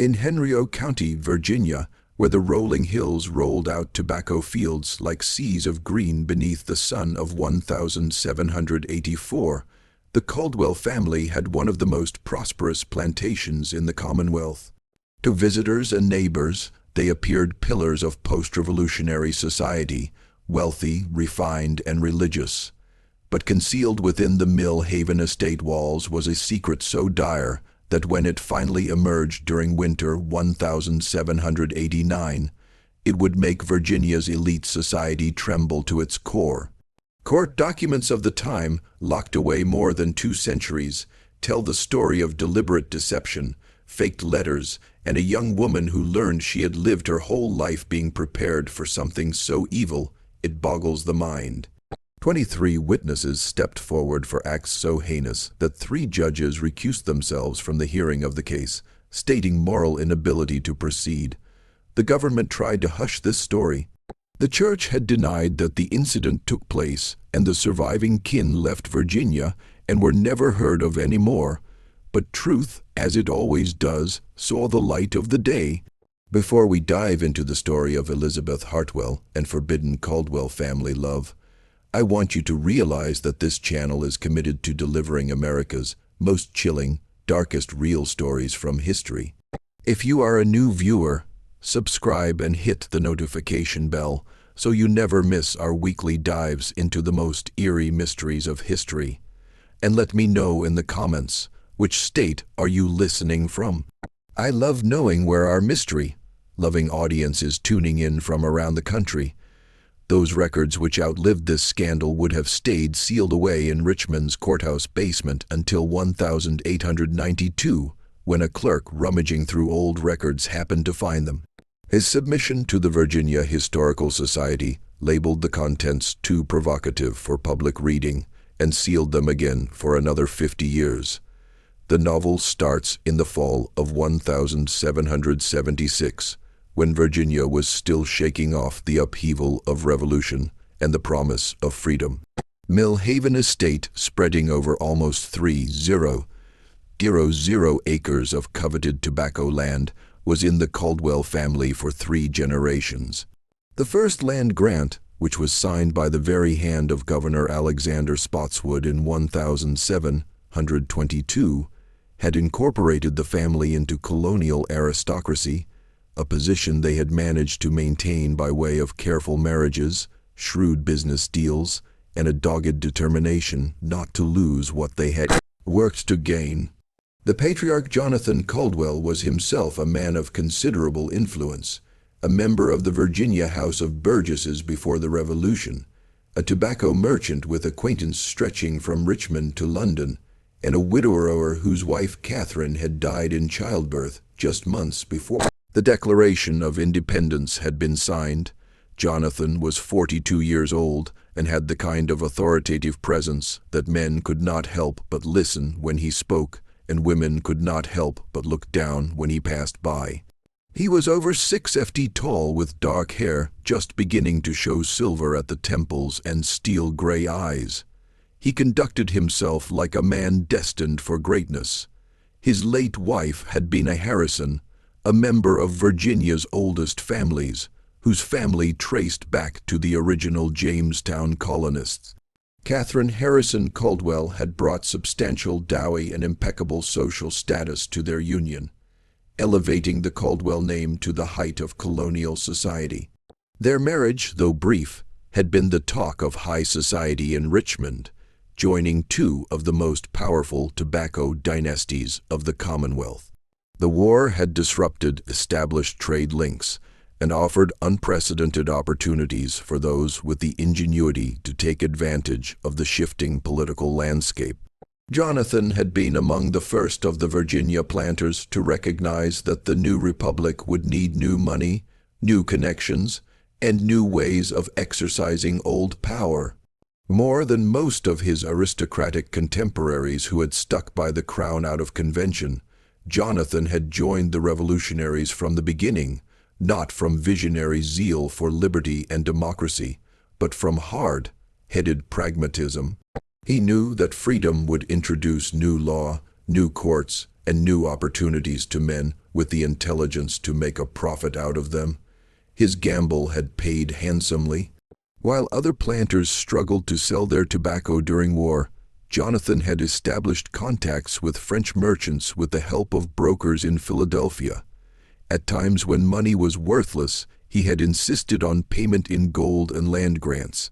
In Henry County, Virginia, where the rolling hills rolled out tobacco fields like seas of green beneath the sun of 1784, the Caldwell family had one of the most prosperous plantations in the Commonwealth. To visitors and neighbors, they appeared pillars of post-revolutionary society, wealthy, refined, and religious. But concealed within the Mill Haven estate walls was a secret so dire that when it finally emerged during winter 1789, it would make Virginia's elite society tremble to its core. Court documents of the time, locked away more than 2 centuries, tell the story of deliberate deception, faked letters, and a young woman who learned she had lived her whole life being prepared for something so evil it boggles the mind. 23 witnesses stepped forward for acts so heinous that 3 judges recused themselves from the hearing of the case, stating moral inability to proceed. The government tried to hush this story. The church had denied that the incident took place, and the surviving kin left Virginia and were never heard of anymore. But truth, as it always does, saw the light of the day. Before we dive into the story of Elizabeth Hartwell and forbidden Caldwell family love, I want you to realize that this channel is committed to delivering America's most chilling, darkest real stories from history. If you are a new viewer, subscribe and hit the notification bell so you never miss our weekly dives into the most eerie mysteries of history. And let me know in the comments, which state are you listening from? I love knowing where our mystery-loving audience is tuning in from around the country. Those records which outlived this scandal would have stayed sealed away in Richmond's courthouse basement until 1892, when a clerk rummaging through old records happened to find them. His submission to the Virginia Historical Society labeled the contents too provocative for public reading and sealed them again for another 50 years. The novel starts in the fall of 1776, when Virginia was still shaking off the upheaval of revolution and the promise of freedom. Mill Haven Estate, spreading over almost 3,000 acres of coveted tobacco land, was in the Caldwell family for 3 generations. The first land grant, which was signed by the very hand of Governor Alexander Spotswood in 1722, had incorporated the family into colonial aristocracy, a position they had managed to maintain by way of careful marriages, shrewd business deals, and a dogged determination not to lose what they had worked to gain. The patriarch Jonathan Caldwell was himself a man of considerable influence, a member of the Virginia House of Burgesses before the Revolution, a tobacco merchant with acquaintance stretching from Richmond to London, and a widower whose wife Catherine had died in childbirth just months before the Declaration of Independence had been signed. Jonathan was 42 years old and had the kind of authoritative presence that men could not help but listen when he spoke, and women could not help but look down when he passed by. He was over 6 feet tall with dark hair just beginning to show silver at the temples and steel-gray eyes. He conducted himself like a man destined for greatness. His late wife had been a Harrison, a member of Virginia's oldest families, whose family traced back to the original Jamestown colonists. Catherine Harrison Caldwell had brought substantial dowry and impeccable social status to their union, elevating the Caldwell name to the height of colonial society. Their marriage, though brief, had been the talk of high society in Richmond, joining 2 of the most powerful tobacco dynasties of the Commonwealth. The war had disrupted established trade links and offered unprecedented opportunities for those with the ingenuity to take advantage of the shifting political landscape. Jonathan had been among the first of the Virginia planters to recognize that the new republic would need new money, new connections, and new ways of exercising old power. More than most of his aristocratic contemporaries who had stuck by the crown out of convention, Jonathan had joined the revolutionaries from the beginning, not from visionary zeal for liberty and democracy, but from hard-headed pragmatism. He knew that freedom would introduce new law, new courts, and new opportunities to men with the intelligence to make a profit out of them. His gamble had paid handsomely. While other planters struggled to sell their tobacco during war, Jonathan had established contacts with French merchants with the help of brokers in Philadelphia. At times when money was worthless, he had insisted on payment in gold and land grants.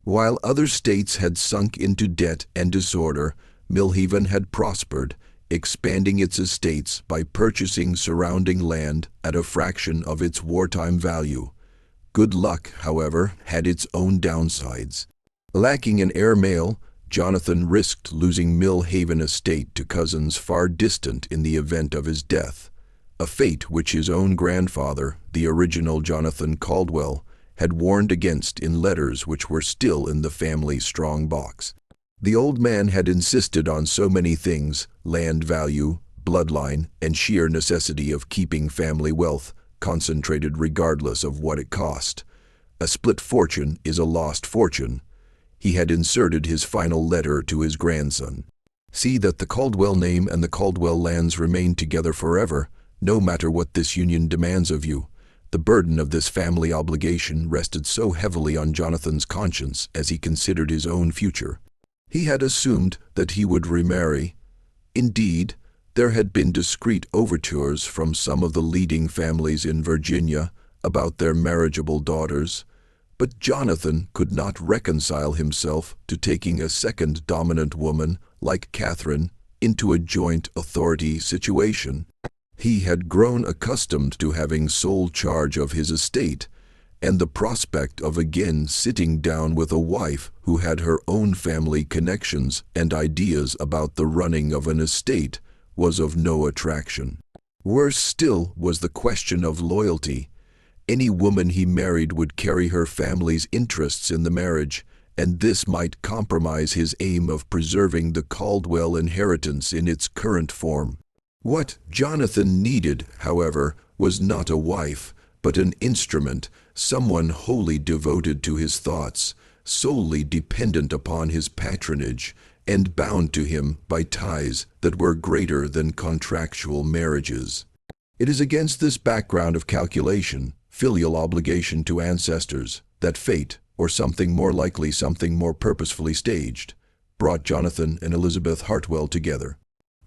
While other states had sunk into debt and disorder, Millhaven had prospered, expanding its estates by purchasing surrounding land at a fraction of its wartime value. Good luck, however, had its own downsides. Lacking an heir male, Jonathan risked losing Millhaven estate to cousins far distant in the event of his death, a fate which his own grandfather, the original Jonathan Caldwell, had warned against in letters which were still in the family strong box. The old man had insisted on so many things: land value, bloodline, and sheer necessity of keeping family wealth concentrated regardless of what it cost. A split fortune is a lost fortune. He had inserted his final letter to his grandson. See that the Caldwell name and the Caldwell lands remain together forever, no matter what this union demands of you. The burden of this family obligation rested so heavily on Jonathan's conscience as he considered his own future. He had assumed that he would remarry. Indeed, there had been discreet overtures from some of the leading families in Virginia about their marriageable daughters, but Jonathan could not reconcile himself to taking a second dominant woman like Catherine into a joint authority situation. He had grown accustomed to having sole charge of his estate, and the prospect of again sitting down with a wife who had her own family connections and ideas about the running of an estate was of no attraction. Worse still was the question of loyalty. Any woman he married would carry her family's interests in the marriage, and this might compromise his aim of preserving the Caldwell inheritance in its current form. What Jonathan needed, however, was not a wife, but an instrument, someone wholly devoted to his thoughts, solely dependent upon his patronage, and bound to him by ties that were greater than contractual marriages. It is against this background of calculation, filial obligation to ancestors, that fate, or something more likely something more purposefully staged, brought Jonathan and Elizabeth Hartwell together.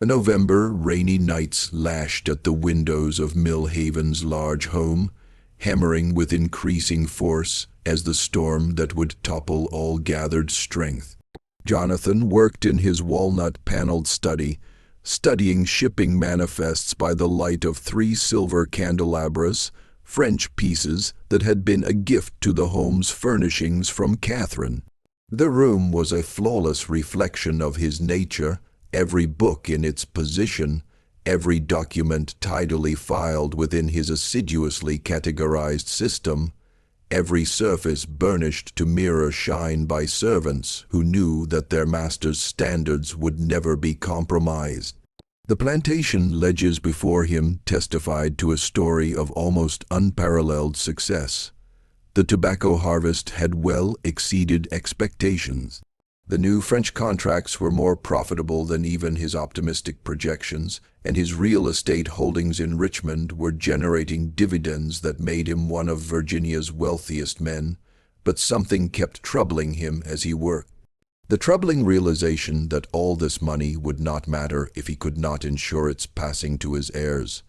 November rainy nights lashed at the windows of Millhaven's large home, hammering with increasing force as the storm that would topple all gathered strength. Jonathan worked in his walnut-paneled study, studying shipping manifests by the light of 3 silver candelabras, French pieces that had been a gift to the home's furnishings from Catherine. The room was a flawless reflection of his nature, every book in its position, every document tidily filed within his assiduously categorized system, every surface burnished to mirror shine by servants who knew that their master's standards would never be compromised. The plantation ledges before him testified to a story of almost unparalleled success. The tobacco harvest had well exceeded expectations. The new French contracts were more profitable than even his optimistic projections, and his real estate holdings in Richmond were generating dividends that made him one of Virginia's wealthiest men. But something kept troubling him as he worked. The troubling realization that all this money would not matter if he could not ensure its passing to his heirs.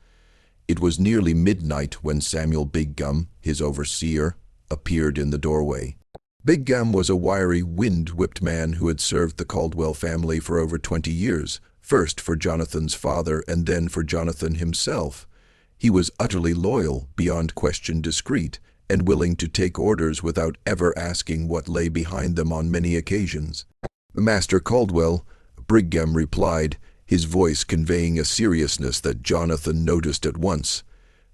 It was nearly midnight when Samuel Big Gum, his overseer, appeared in the doorway. Big Gum was a wiry, wind-whipped man who had served the Caldwell family for over 20 years, first for Jonathan's father and then for Jonathan himself. He was utterly loyal, beyond question discreet, and willing to take orders without ever asking what lay behind them on many occasions. "Master Caldwell," Brigham replied, his voice conveying a seriousness that Jonathan noticed at once.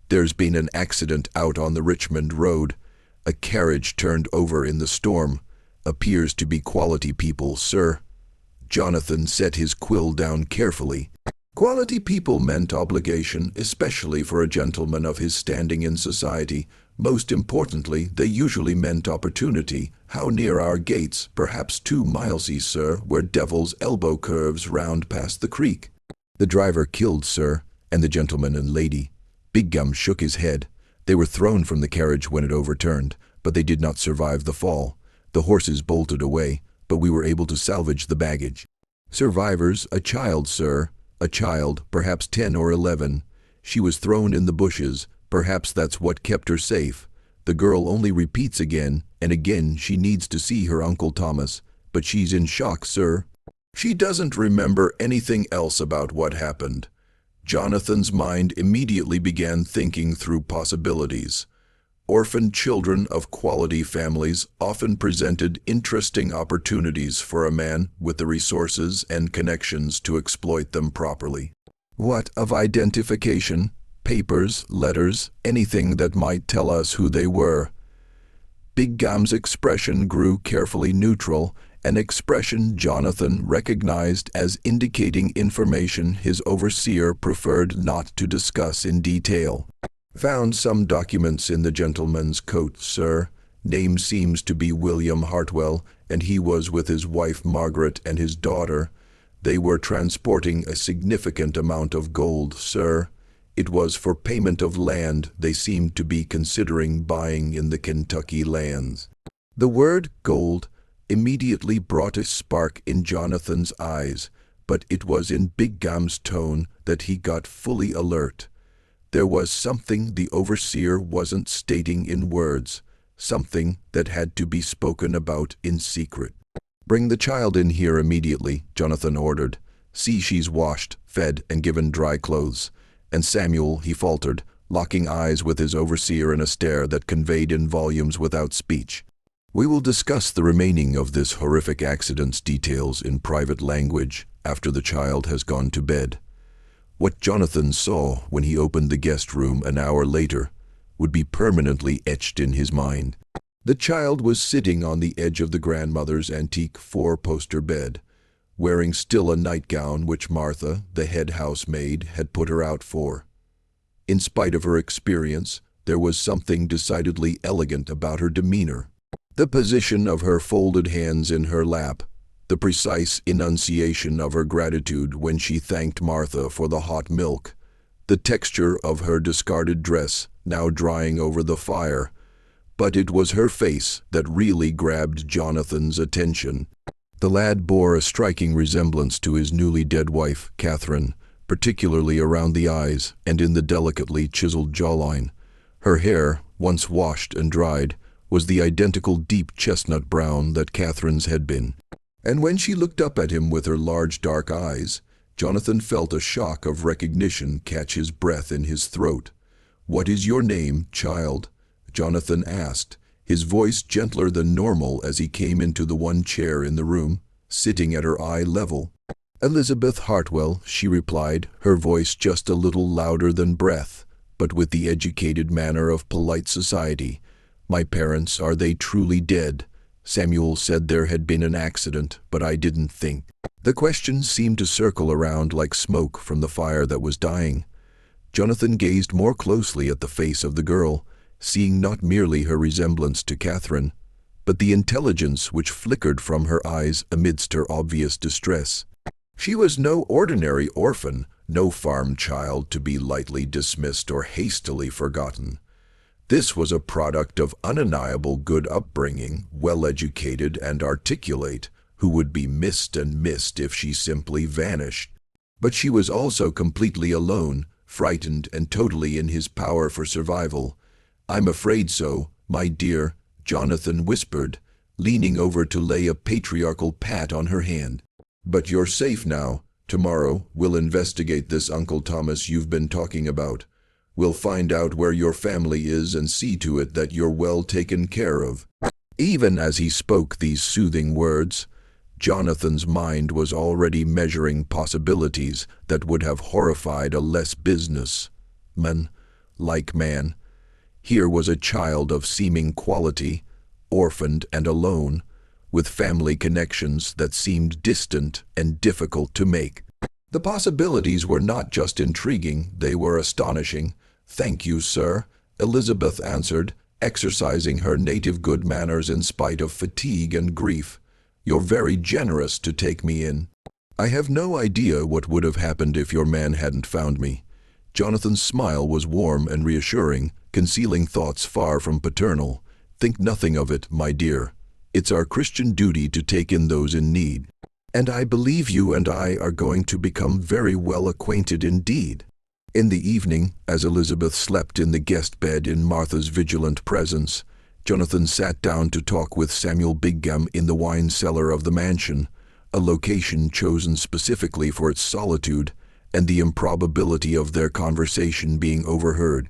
"There's been an accident out on the Richmond road. A carriage turned over in the storm. Appears to be quality people, sir." Jonathan set his quill down carefully. Quality people meant obligation, especially for a gentleman of his standing in society. Most importantly, they usually meant opportunity. "How near our gates?" "Perhaps 2 milesy, sir, where Devil's Elbow curves round past the creek." "The driver killed, sir, and the gentleman and lady." Big Gum shook his head. "They were thrown from the carriage when it overturned, but they did not survive the fall. The horses bolted away, but we were able to salvage the baggage." "Survivors, a child, sir. A child, perhaps 10 or 11. She was thrown in the bushes. Perhaps that's what kept her safe. The girl only repeats again and again she needs to see her Uncle Thomas, but she's in shock, sir. She doesn't remember anything else about what happened." Jonathan's mind immediately began thinking through possibilities. Orphaned children of quality families often presented interesting opportunities for a man with the resources and connections to exploit them properly. What of identification? Papers, letters, anything that might tell us who they were. Big Gum's expression grew carefully neutral, an expression Jonathan recognized as indicating information his overseer preferred not to discuss in detail. "Found some documents in the gentleman's coat, sir. Name seems to be William Hartwell, and he was with his wife Margaret and his daughter. They were transporting a significant amount of gold, sir. It was for payment of land they seemed to be considering buying in the Kentucky lands." The word gold immediately brought a spark in Jonathan's eyes, but it was in Big Gum's tone that he got fully alert. There was something the overseer wasn't stating in words, something that had to be spoken about in secret. "Bring the child in here immediately," Jonathan ordered. "See she's washed, fed, and given dry clothes." "And Samuel," he faltered, locking eyes with his overseer in a stare that conveyed in volumes without speech. "We will discuss the remaining of this horrific accident's details in private language after the child has gone to bed." What Jonathan saw when he opened the guest room an hour later would be permanently etched in his mind. The child was sitting on the edge of the grandmother's antique four-poster bed, wearing still a nightgown which Martha, the head housemaid, had put her out for. In spite of her experience, there was something decidedly elegant about her demeanor. The position of her folded hands in her lap, the precise enunciation of her gratitude when she thanked Martha for the hot milk, the texture of her discarded dress now drying over the fire. But it was her face that really grabbed Jonathan's attention. The lad bore a striking resemblance to his newly dead wife, Catherine, particularly around the eyes and in the delicately chiseled jawline. Her hair, once washed and dried, was the identical deep chestnut brown that Catherine's had been. And when she looked up at him with her large dark eyes, Jonathan felt a shock of recognition catch his breath in his throat. "What is your name, child?" Jonathan asked, his voice gentler than normal as he came into the one chair in the room, sitting at her eye level. "Elizabeth Hartwell," she replied, her voice just a little louder than breath, but with the educated manner of polite society. "My parents, are they truly dead? Samuel said there had been an accident, but I didn't think." The question seemed to circle around like smoke from the fire that was dying. Jonathan gazed more closely at the face of the girl, seeing not merely her resemblance to Catherine, but the intelligence which flickered from her eyes amidst her obvious distress. She was no ordinary orphan, no farm child to be lightly dismissed or hastily forgotten. This was a product of undeniable good upbringing, well-educated and articulate, who would be missed and missed if she simply vanished. But she was also completely alone, frightened and totally in his power for survival. "I'm afraid so, my dear," Jonathan whispered, leaning over to lay a patriarchal pat on her hand. "But you're safe now. Tomorrow we'll investigate this Uncle Thomas you've been talking about. We'll find out where your family is and see to it that you're well taken care of." Even as he spoke these soothing words, Jonathan's mind was already measuring possibilities that would have horrified a less business-man-like man. Here was a child of seeming quality, orphaned and alone, with family connections that seemed distant and difficult to make. The possibilities were not just intriguing, they were astonishing. "Thank you, sir," Elizabeth answered, exercising her native good manners in spite of fatigue and grief. "You're very generous to take me in." "I have no idea what would have happened if your man hadn't found me." Jonathan's smile was warm and reassuring, concealing thoughts far from paternal. "Think nothing of it, my dear. It's our Christian duty to take in those in need. And I believe you and I are going to become very well acquainted indeed." In the evening, as Elizabeth slept in the guest bed in Martha's vigilant presence, Jonathan sat down to talk with Samuel Bigham in the wine cellar of the mansion, a location chosen specifically for its solitude and the improbability of their conversation being overheard.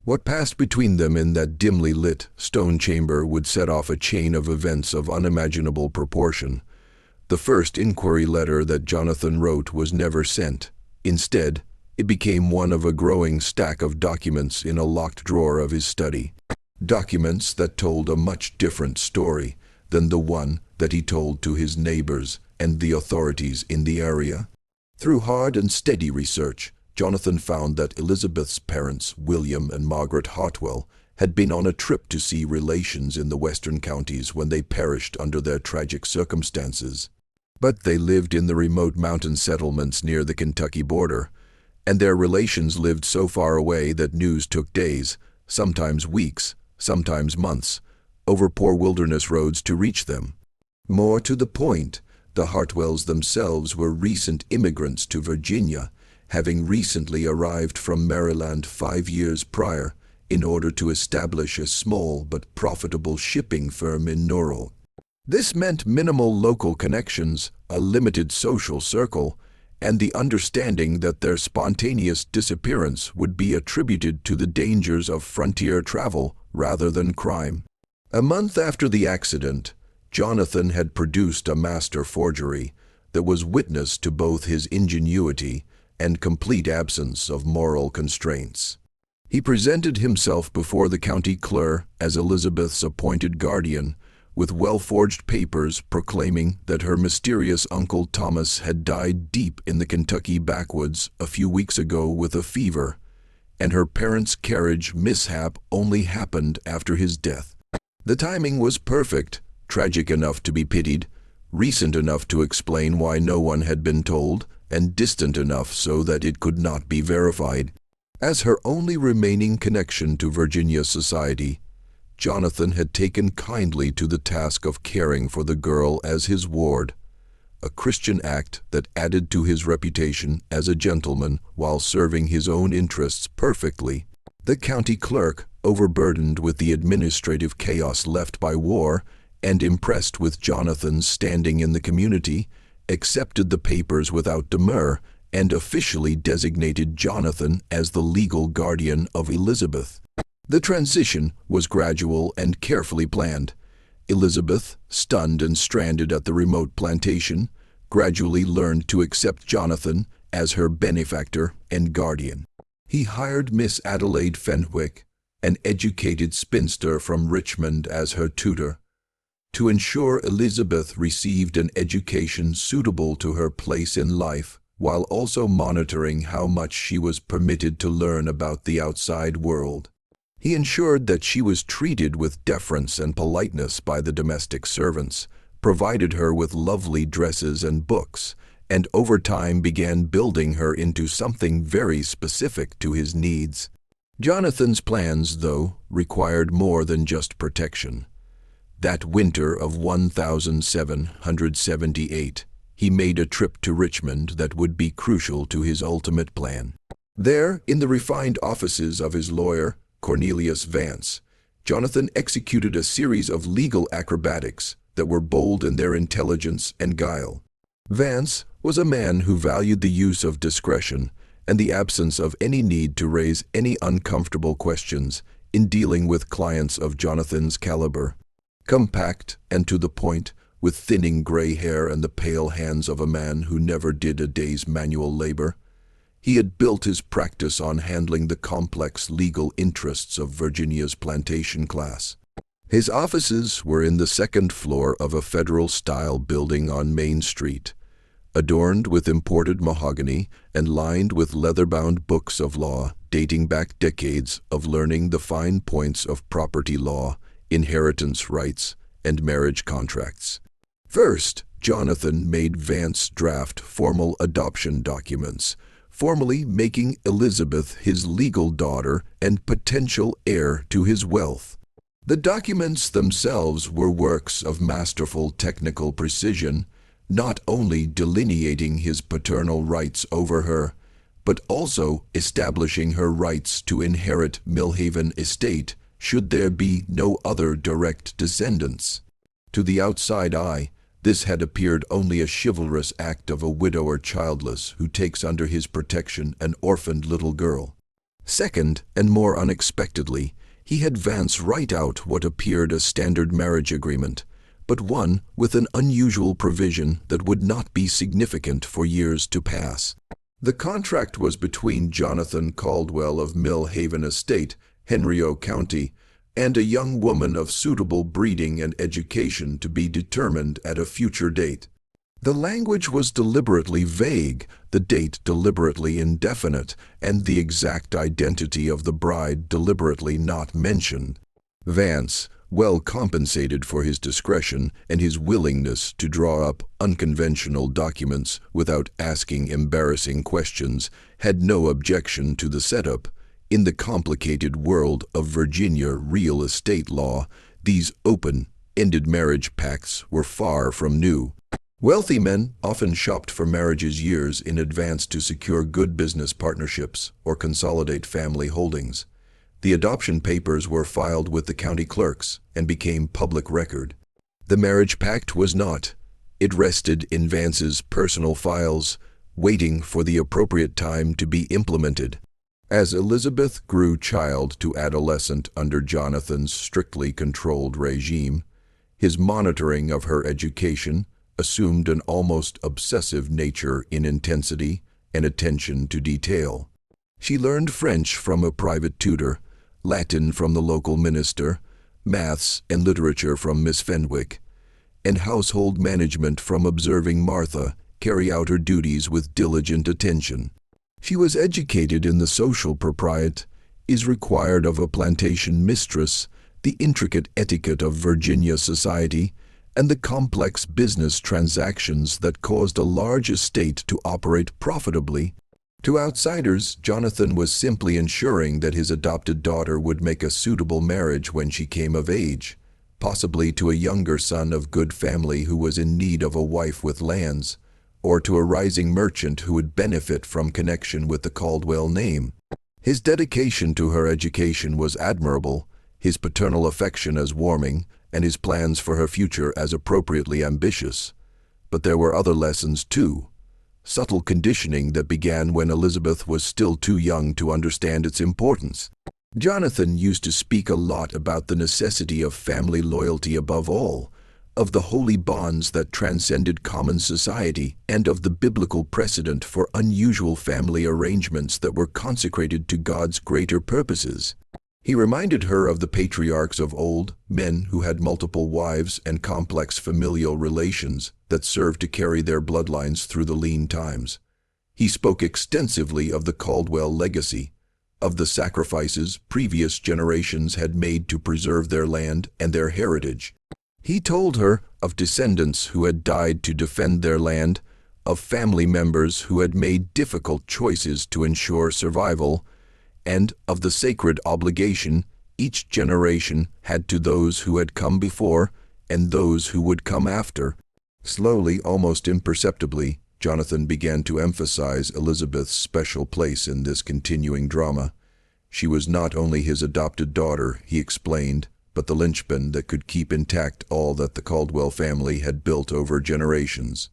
What passed between them in that dimly lit stone chamber would set off a chain of events of unimaginable proportion. The first inquiry letter that Jonathan wrote was never sent. Instead, it became one of a growing stack of documents in a locked drawer of his study. Documents that told a much different story than the one that he told to his neighbors and the authorities in the area. Through hard and steady research, Jonathan found that Elizabeth's parents, William and Margaret Hartwell, had been on a trip to see relations in the western counties when they perished under their tragic circumstances. But they lived in the remote mountain settlements near the Kentucky border, and their relations lived so far away that news took days, sometimes weeks, sometimes months, over poor wilderness roads to reach them. More to the point, the Hartwells themselves were recent immigrants to Virginia, having recently arrived from Maryland 5 years prior in order to establish a small but profitable shipping firm in Norwalk. This meant minimal local connections, a limited social circle, and the understanding that their spontaneous disappearance would be attributed to the dangers of frontier travel rather than crime. A month after the accident, Jonathan had produced a master forgery that was witness to both his ingenuity and complete absence of moral constraints. He presented himself before the county clerk as Elizabeth's appointed guardian, with well-forged papers proclaiming that her mysterious Uncle Thomas had died deep in the Kentucky backwoods a few weeks ago with a fever, and her parents' carriage mishap only happened after his death. The timing was perfect, tragic enough to be pitied, recent enough to explain why no one had been told, and distant enough so that it could not be verified. As her only remaining connection to Virginia society, Jonathan had taken kindly to the task of caring for the girl as his ward, a Christian act that added to his reputation as a gentleman while serving his own interests perfectly. The county clerk, overburdened with the administrative chaos left by war and impressed with Jonathan's standing in the community, accepted the papers without demur and officially designated Jonathan as the legal guardian of Elizabeth. The transition was gradual and carefully planned. Elizabeth, stunned and stranded at the remote plantation, gradually learned to accept Jonathan as her benefactor and guardian. He hired Miss Adelaide Fenwick, an educated spinster from Richmond, as her tutor, to ensure Elizabeth received an education suitable to her place in life, while also monitoring how much she was permitted to learn about the outside world. He ensured that she was treated with deference and politeness by the domestic servants, provided her with lovely dresses and books, and over time began building her into something very specific to his needs. Jonathan's plans, though, required more than just protection. That winter of 1778, he made a trip to Richmond that would be crucial to his ultimate plan. There, in the refined offices of his lawyer, Cornelius Vance, Jonathan executed a series of legal acrobatics that were bold in their intelligence and guile. Vance was a man who valued the use of discretion and the absence of any need to raise any uncomfortable questions in dealing with clients of Jonathan's caliber. Compact and to the point, with thinning gray hair and the pale hands of a man who never did a day's manual labor, he had built his practice on handling the complex legal interests of Virginia's plantation class. His offices were in the second floor of a federal-style building on Main Street, adorned with imported mahogany and lined with leather-bound books of law dating back decades of learning the fine points of property law, inheritance rights, and marriage contracts. First, Jonathan made Vance draft formal adoption documents, formally making Elizabeth his legal daughter and potential heir to his wealth. The documents themselves were works of masterful technical precision, not only delineating his paternal rights over her, but also establishing her rights to inherit Millhaven estate should there be no other direct descendants. To the outside eye, this had appeared only a chivalrous act of a widower childless who takes under his protection an orphaned little girl. Second, and more unexpectedly, he had Vance write out what appeared a standard marriage agreement, but one with an unusual provision that would not be significant for years to pass. The contract was between Jonathan Caldwell of Millhaven Estate, Henriot County, and a young woman of suitable breeding and education to be determined at a future date. The language was deliberately vague, the date deliberately indefinite, and the exact identity of the bride deliberately not mentioned. Vance, well compensated for his discretion and his willingness to draw up unconventional documents without asking embarrassing questions, had no objection to the setup. In the complicated world of Virginia real estate law, these open-ended marriage pacts were far from new. Wealthy men often shopped for marriages years in advance to secure good business partnerships or consolidate family holdings. The adoption papers were filed with the county clerks and became public record. The marriage pact was not. It rested in Vance's personal files, waiting for the appropriate time to be implemented. As Elizabeth grew child to adolescent under Jonathan's strictly controlled regime, his monitoring of her education assumed an almost obsessive nature in intensity and attention to detail. She learned French from a private tutor, Latin from the local minister, maths and literature from Miss Fenwick, and household management from observing Martha carry out her duties with diligent attention. She was educated in the social propriety is required of a plantation mistress, the intricate etiquette of Virginia society, and the complex business transactions that caused a large estate to operate profitably. To outsiders, Jonathan was simply ensuring that his adopted daughter would make a suitable marriage when she came of age, possibly to a younger son of good family who was in need of a wife with lands, or to a rising merchant who would benefit from connection with the Caldwell name. His dedication to her education was admirable, his paternal affection as warming, and his plans for her future as appropriately ambitious. But there were other lessons too, subtle conditioning that began when Elizabeth was still too young to understand its importance. Jonathan used to speak a lot about the necessity of family loyalty above all, of the holy bonds that transcended common society, and of the biblical precedent for unusual family arrangements that were consecrated to God's greater purposes. He reminded her of the patriarchs of old, men who had multiple wives and complex familial relations that served to carry their bloodlines through the lean times. He spoke extensively of the Caldwell legacy, of the sacrifices previous generations had made to preserve their land and their heritage. He told her of descendants who had died to defend their land, of family members who had made difficult choices to ensure survival, and of the sacred obligation each generation had to those who had come before and those who would come after. Slowly, almost imperceptibly, Jonathan began to emphasize Elizabeth's special place in this continuing drama. She was not only his adopted daughter, he explained, but the linchpin that could keep intact all that the Caldwell family had built over generations.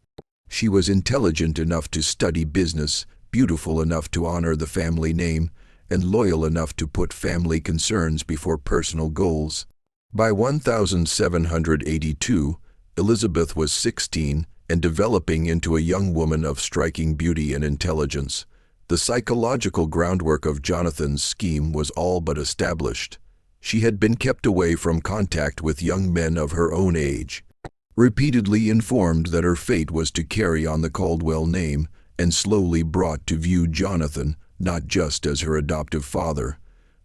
She was intelligent enough to study business, beautiful enough to honor the family name, and loyal enough to put family concerns before personal goals. By 1782, Elizabeth was 16 and developing into a young woman of striking beauty and intelligence. The psychological groundwork of Jonathan's scheme was all but established. She had been kept away from contact with young men of her own age, repeatedly informed that her fate was to carry on the Caldwell name, and slowly brought to view Jonathan not just as her adoptive father,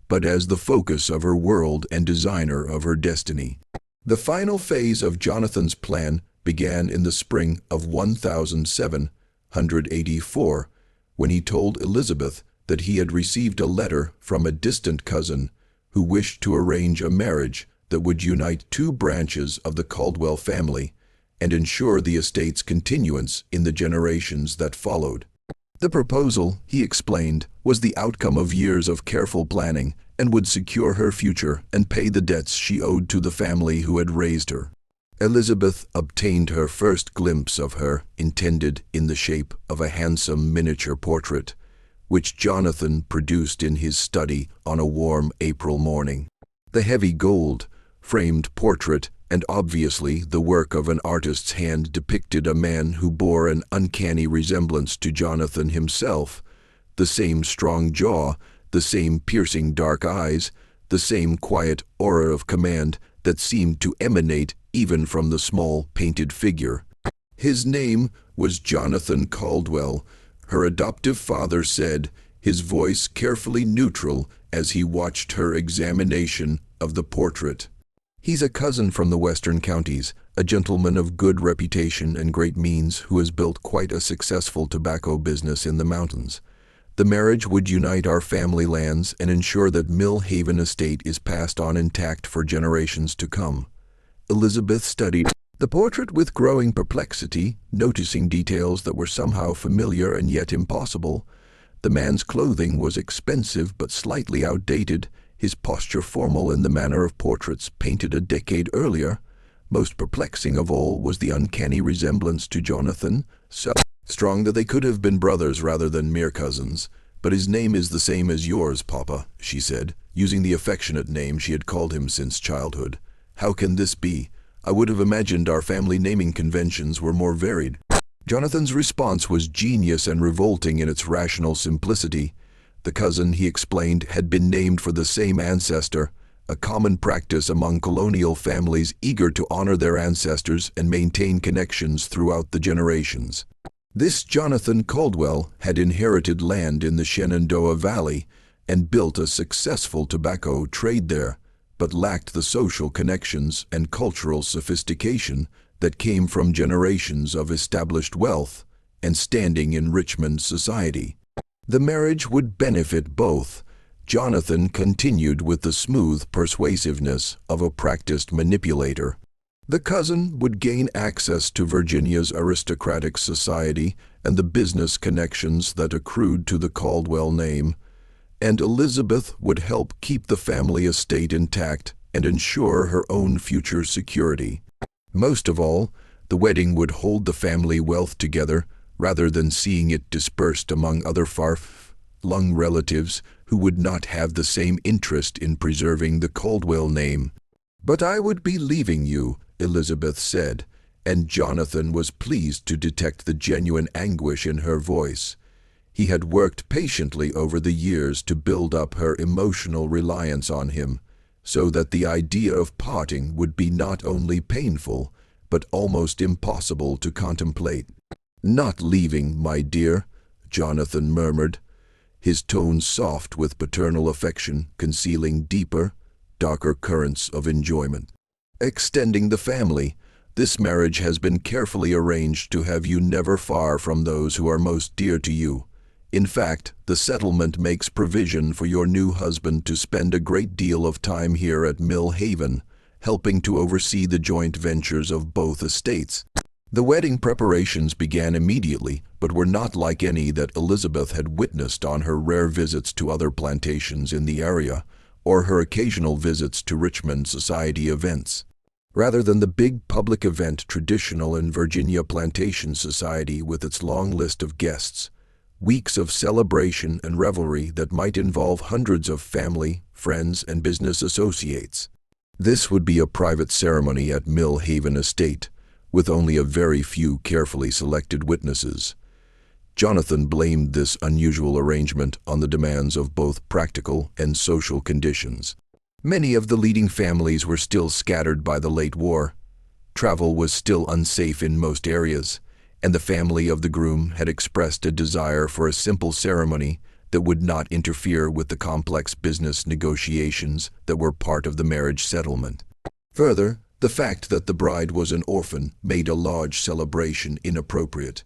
but as the focus of her world and designer of her destiny. The final phase of Jonathan's plan began in the spring of 1784, when he told Elizabeth that he had received a letter from a distant cousin who wished to arrange a marriage that would unite two branches of the Caldwell family and ensure the estate's continuance in the generations that followed. The proposal, he explained, was the outcome of years of careful planning and would secure her future and pay the debts she owed to the family who had raised her. Elizabeth obtained her first glimpse of her, intended in the shape of a handsome miniature portrait, which Jonathan produced in his study on a warm April morning. The heavy gold-framed portrait, and obviously the work of an artist's hand, depicted a man who bore an uncanny resemblance to Jonathan himself. The same strong jaw, the same piercing dark eyes, the same quiet aura of command that seemed to emanate even from the small painted figure. His name was Jonathan Caldwell, her adoptive father said, his voice carefully neutral as he watched her examination of the portrait. He's a cousin from the western counties, a gentleman of good reputation and great means who has built quite a successful tobacco business in the mountains. The marriage would unite our family lands and ensure that Mill Haven Estate is passed on intact for generations to come. Elizabeth studied the portrait with growing perplexity, noticing details that were somehow familiar and yet impossible. The man's clothing was expensive but slightly outdated, his posture formal in the manner of portraits painted a decade earlier. Most perplexing of all was the uncanny resemblance to Jonathan, so strong that they could have been brothers rather than mere cousins. "But his name is the same as yours, Papa," she said, using the affectionate name she had called him since childhood. "How can this be? I would have imagined our family naming conventions were more varied." Jonathan's response was genius and revolting in its rational simplicity. The cousin, he explained, had been named for the same ancestor, a common practice among colonial families eager to honor their ancestors and maintain connections throughout the generations. This Jonathan Caldwell had inherited land in the Shenandoah Valley and built a successful tobacco trade there, but lacked the social connections and cultural sophistication that came from generations of established wealth and standing in Richmond society. The marriage would benefit both. Jonathan continued with the smooth persuasiveness of a practiced manipulator. The cousin would gain access to Virginia's aristocratic society and the business connections that accrued to the Caldwell name, and Elizabeth would help keep the family estate intact and ensure her own future security. Most of all, the wedding would hold the family wealth together rather than seeing it dispersed among other far-flung relatives who would not have the same interest in preserving the Caldwell name. "But I would be leaving you," Elizabeth said, and Jonathan was pleased to detect the genuine anguish in her voice. He had worked patiently over the years to build up her emotional reliance on him, so that the idea of parting would be not only painful, but almost impossible to contemplate. "Not leaving, my dear," Jonathan murmured, his tone soft with paternal affection, concealing deeper, darker currents of enjoyment. "Extending the family. This marriage has been carefully arranged to have you never far from those who are most dear to you. In fact, the settlement makes provision for your new husband to spend a great deal of time here at Mill Haven, helping to oversee the joint ventures of both estates." The wedding preparations began immediately, but were not like any that Elizabeth had witnessed on her rare visits to other plantations in the area, or her occasional visits to Richmond society events. Rather than the big public event traditional in Virginia Plantation Society with its long list of guests, weeks of celebration and revelry that might involve hundreds of family, friends, and business associates. This would be a private ceremony at Mill Haven Estate, with only a very few carefully selected witnesses. Jonathan blamed this unusual arrangement on the demands of both practical and social conditions. Many of the leading families were still scattered by the late war. Travel was still unsafe in most areas, and the family of the groom had expressed a desire for a simple ceremony that would not interfere with the complex business negotiations that were part of the marriage settlement. Further, The fact that the bride was an orphan made a large celebration inappropriate.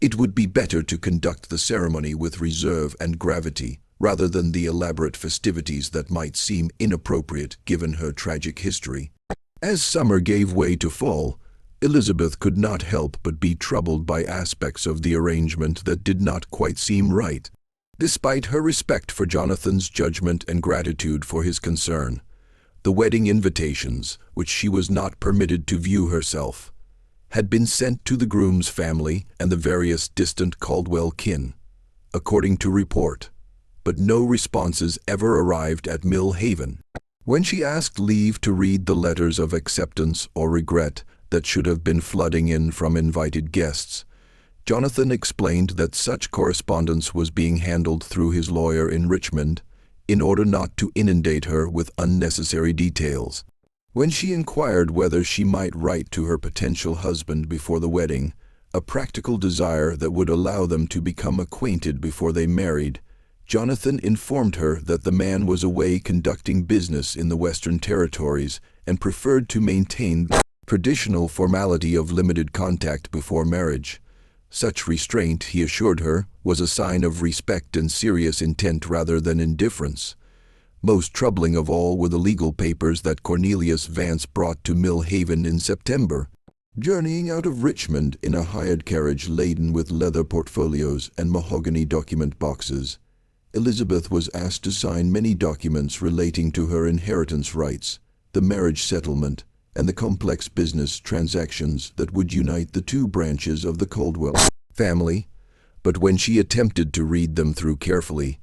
It would be better to conduct the ceremony with reserve and gravity, rather than the elaborate festivities that might seem inappropriate given her tragic history. As summer gave way to fall, Elizabeth could not help but be troubled by aspects of the arrangement that did not quite seem right. Despite her respect for Jonathan's judgment and gratitude for his concern, the wedding invitations, which she was not permitted to view herself, had been sent to the groom's family and the various distant Caldwell kin, according to report, but no responses ever arrived at Mill Haven. When she asked leave to read the letters of acceptance or regret that should have been flooding in from invited guests, Jonathan explained that such correspondence was being handled through his lawyer in Richmond in order not to inundate her with unnecessary details. When she inquired whether she might write to her potential husband before the wedding, a practical desire that would allow them to become acquainted before they married, Jonathan informed her that the man was away conducting business in the Western Territories and preferred to maintain the traditional formality of limited contact before marriage. Such restraint, he assured her, was a sign of respect and serious intent rather than indifference. Most troubling of all were the legal papers that Cornelius Vance brought to Mill Haven in September. Journeying out of Richmond in a hired carriage laden with leather portfolios and mahogany document boxes, Elizabeth was asked to sign many documents relating to her inheritance rights, the marriage settlement, and the complex business transactions that would unite the two branches of the Caldwell family. But when she attempted to read them through carefully,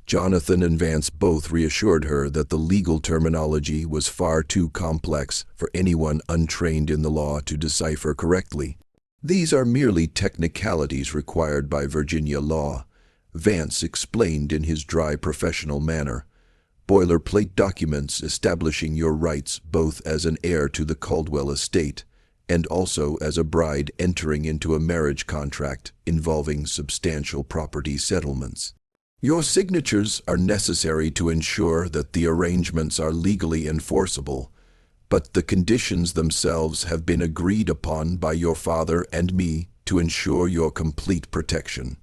Jonathan and Vance both reassured her that the legal terminology was far too complex for anyone untrained in the law to decipher correctly. "These are merely technicalities required by Virginia law," Vance explained in his dry professional manner. "Boilerplate documents establishing your rights both as an heir to the Caldwell estate and also as a bride entering into a marriage contract involving substantial property settlements. Your signatures are necessary to ensure that the arrangements are legally enforceable, but the conditions themselves have been agreed upon by your father and me to ensure your complete protection."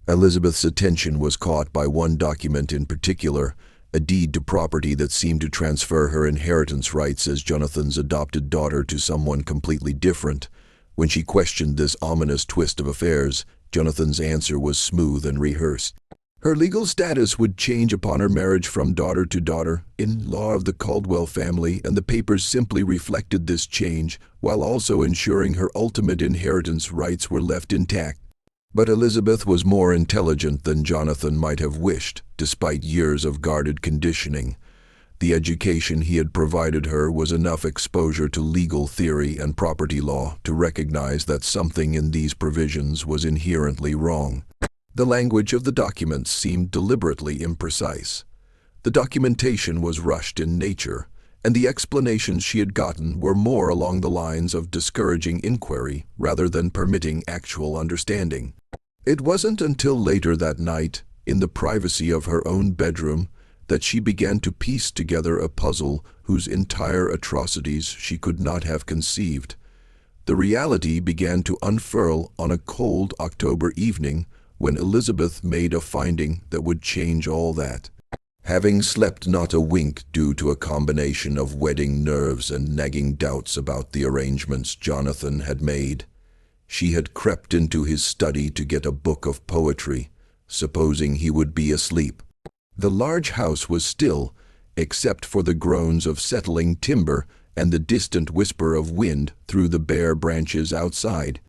Elizabeth's attention was caught by one document in particular, a deed to property that seemed to transfer her inheritance rights as Jonathan's adopted daughter to someone completely different. When she questioned this ominous twist of affairs, Jonathan's answer was smooth and rehearsed. Her legal status would change upon her marriage from daughter to daughter-in-law of the Caldwell family, and the papers simply reflected this change, while also ensuring her ultimate inheritance rights were left intact. But Elizabeth was more intelligent than Jonathan might have wished, despite years of guarded conditioning. The education he had provided her was enough exposure to legal theory and property law to recognize that something in these provisions was inherently wrong. The language of the documents seemed deliberately imprecise. The documentation was rushed in nature, and the explanations she had gotten were more along the lines of discouraging inquiry rather than permitting actual understanding. It wasn't until later that night, in the privacy of her own bedroom, that she began to piece together a puzzle whose entire atrocities she could not have conceived. The reality began to unfurl on a cold October evening when Elizabeth made a finding that would change all that. Having slept not a wink due to a combination of wedding nerves and nagging doubts about the arrangements Jonathan had made, she had crept into his study to get a book of poetry, supposing he would be asleep. The large house was still, except for the groans of settling timber and the distant whisper of wind through the bare branches outside.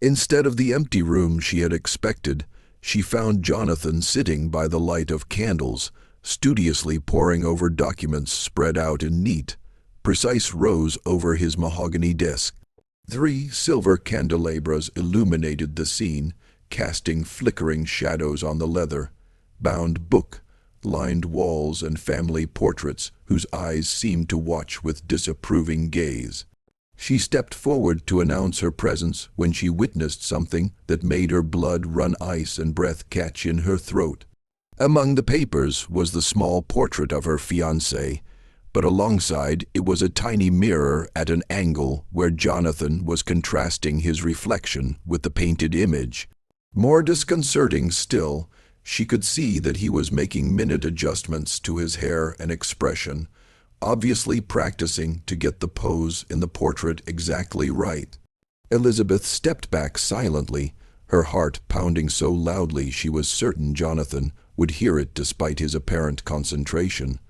Instead of the empty room she had expected, she found Jonathan sitting by the light of candles, studiously poring over documents spread out in neat, precise rows over his mahogany desk. 3 silver candelabras illuminated the scene, casting flickering shadows on the leather-bound book-lined walls and family portraits whose eyes seemed to watch with disapproving gaze. She stepped forward to announce her presence when she witnessed something that made her blood run ice and breath catch in her throat. Among the papers was the small portrait of her fiancé, but alongside it was a tiny mirror at an angle where Jonathan was contrasting his reflection with the painted image. More disconcerting still, she could see that he was making minute adjustments to his hair and expression, obviously practicing to get the pose in the portrait exactly right. Elizabeth stepped back silently, her heart pounding so loudly she was certain Jonathan would hear it despite his apparent concentration.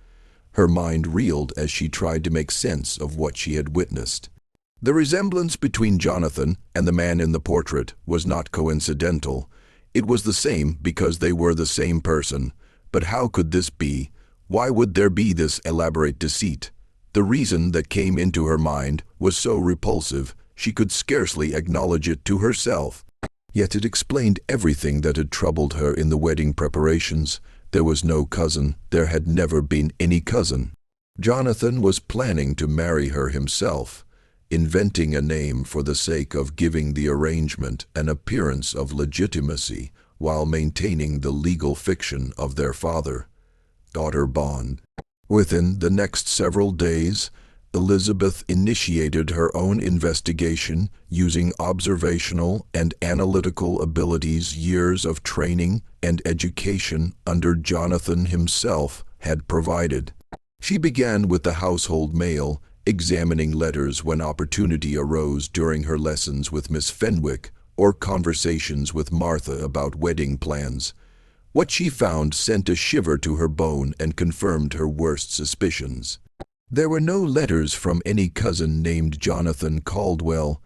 Her mind reeled as she tried to make sense of what she had witnessed. The resemblance between Jonathan and the man in the portrait was not coincidental. It was the same because they were the same person. But how could this be? Why would there be this elaborate deceit? The reason that came into her mind was so repulsive, she could scarcely acknowledge it to herself. Yet it explained everything that had troubled her in the wedding preparations. There was no cousin. There had never been any cousin. Jonathan was planning to marry her himself, inventing a name for the sake of giving the arrangement an appearance of legitimacy while maintaining the legal fiction of their father-daughter bond. Within the next several days, Elizabeth initiated her own investigation using observational and analytical abilities years of training and education under Jonathan himself had provided. She began with the household mail, examining letters when opportunity arose during her lessons with Miss Fenwick or conversations with Martha about wedding plans. What she found sent a shiver to her bone and confirmed her worst suspicions. There were no letters from any cousin named Jonathan Caldwell.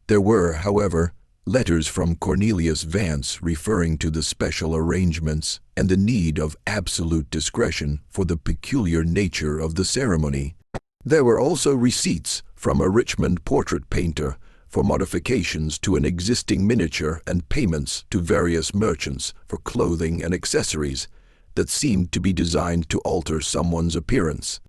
There were, however, letters from Cornelius Vance referring to the special arrangements and the need of absolute discretion for the peculiar nature of the ceremony. There were also receipts from a Richmond portrait painter for modifications to an existing miniature and payments to various merchants for clothing and accessories that seemed to be designed to alter someone's appearance.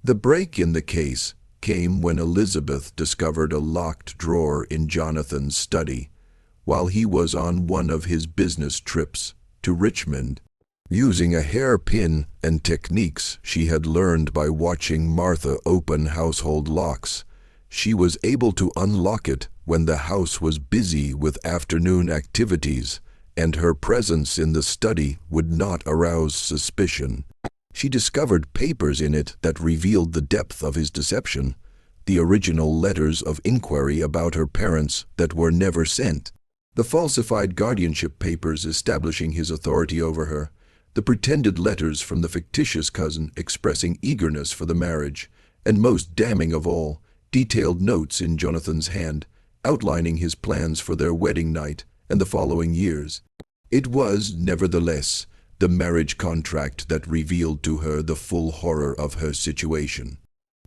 The break in the case came when Elizabeth discovered a locked drawer in Jonathan's study while he was on one of his business trips to Richmond. Using a hairpin and techniques she had learned by watching Martha open household locks, she was able to unlock it when the house was busy with afternoon activities, and her presence in the study would not arouse suspicion. She discovered papers in it that revealed the depth of his deception, the original letters of inquiry about her parents that were never sent, the falsified guardianship papers establishing his authority over her, the pretended letters from the fictitious cousin expressing eagerness for the marriage, and most damning of all, detailed notes in Jonathan's hand, outlining his plans for their wedding night and the following years. It was, nevertheless, the marriage contract that revealed to her the full horror of her situation.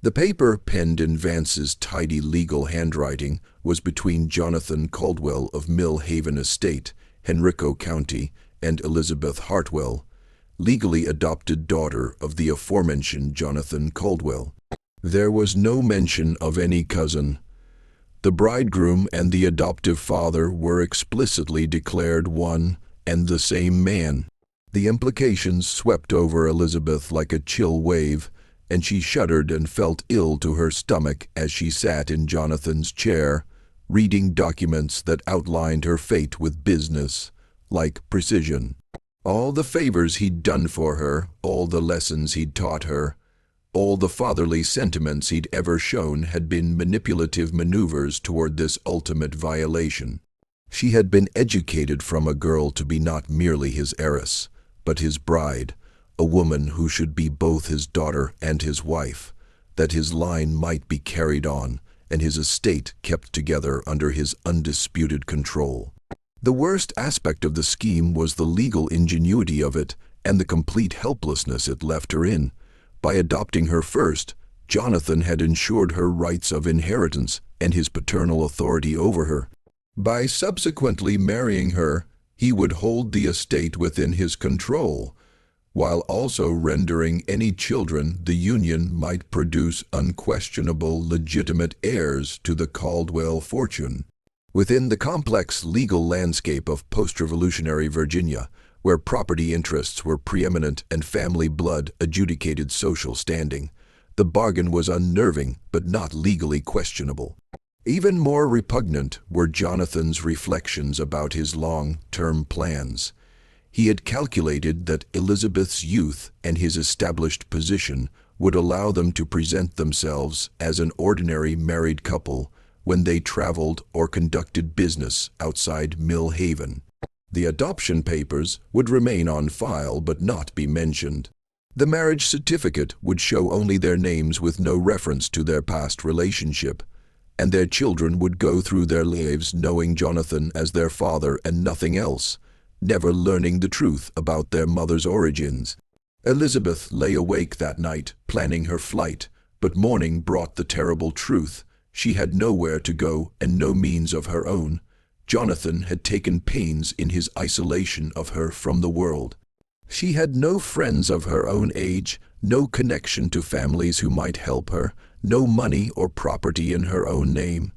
The paper, penned in Vance's tidy legal handwriting, was between Jonathan Caldwell of Mill Haven Estate, Henrico County, and Elizabeth Hartwell, legally adopted daughter of the aforementioned Jonathan Caldwell. There was no mention of any cousin. The bridegroom and the adoptive father were explicitly declared one and the same man. The implications swept over Elizabeth like a chill wave, and she shuddered and felt ill to her stomach as she sat in Jonathan's chair, reading documents that outlined her fate with business-like precision. All the favors he'd done for her, all the lessons he'd taught her, all the fatherly sentiments he'd ever shown had been manipulative maneuvers toward this ultimate violation. She had been educated from a girl to be not merely his heiress, but his bride, a woman who should be both his daughter and his wife, that his line might be carried on and his estate kept together under his undisputed control. The worst aspect of the scheme was the legal ingenuity of it and the complete helplessness it left her in. By adopting her first, Jonathan had ensured her rights of inheritance and his paternal authority over her. By subsequently marrying her, he would hold the estate within his control, while also rendering any children the union might produce unquestionable legitimate heirs to the Caldwell fortune. Within the complex legal landscape of post-revolutionary Virginia, where property interests were preeminent and family blood adjudicated social standing, The bargain was unnerving, but not legally questionable. Even more repugnant were Jonathan's reflections about his long-term plans. He had calculated that Elizabeth's youth and his established position would allow them to present themselves as an ordinary married couple when they traveled or conducted business outside Mill Haven. The adoption papers would remain on file but not be mentioned. The marriage certificate would show only their names with no reference to their past relationship, and their children would go through their lives knowing Jonathan as their father and nothing else, never learning the truth about their mother's origins. Elizabeth lay awake that night, planning her flight, but morning brought the terrible truth. She had nowhere to go and no means of her own. Jonathan had taken pains in his isolation of her from the world. She had no friends of her own age, no connection to families who might help her, no money or property in her own name.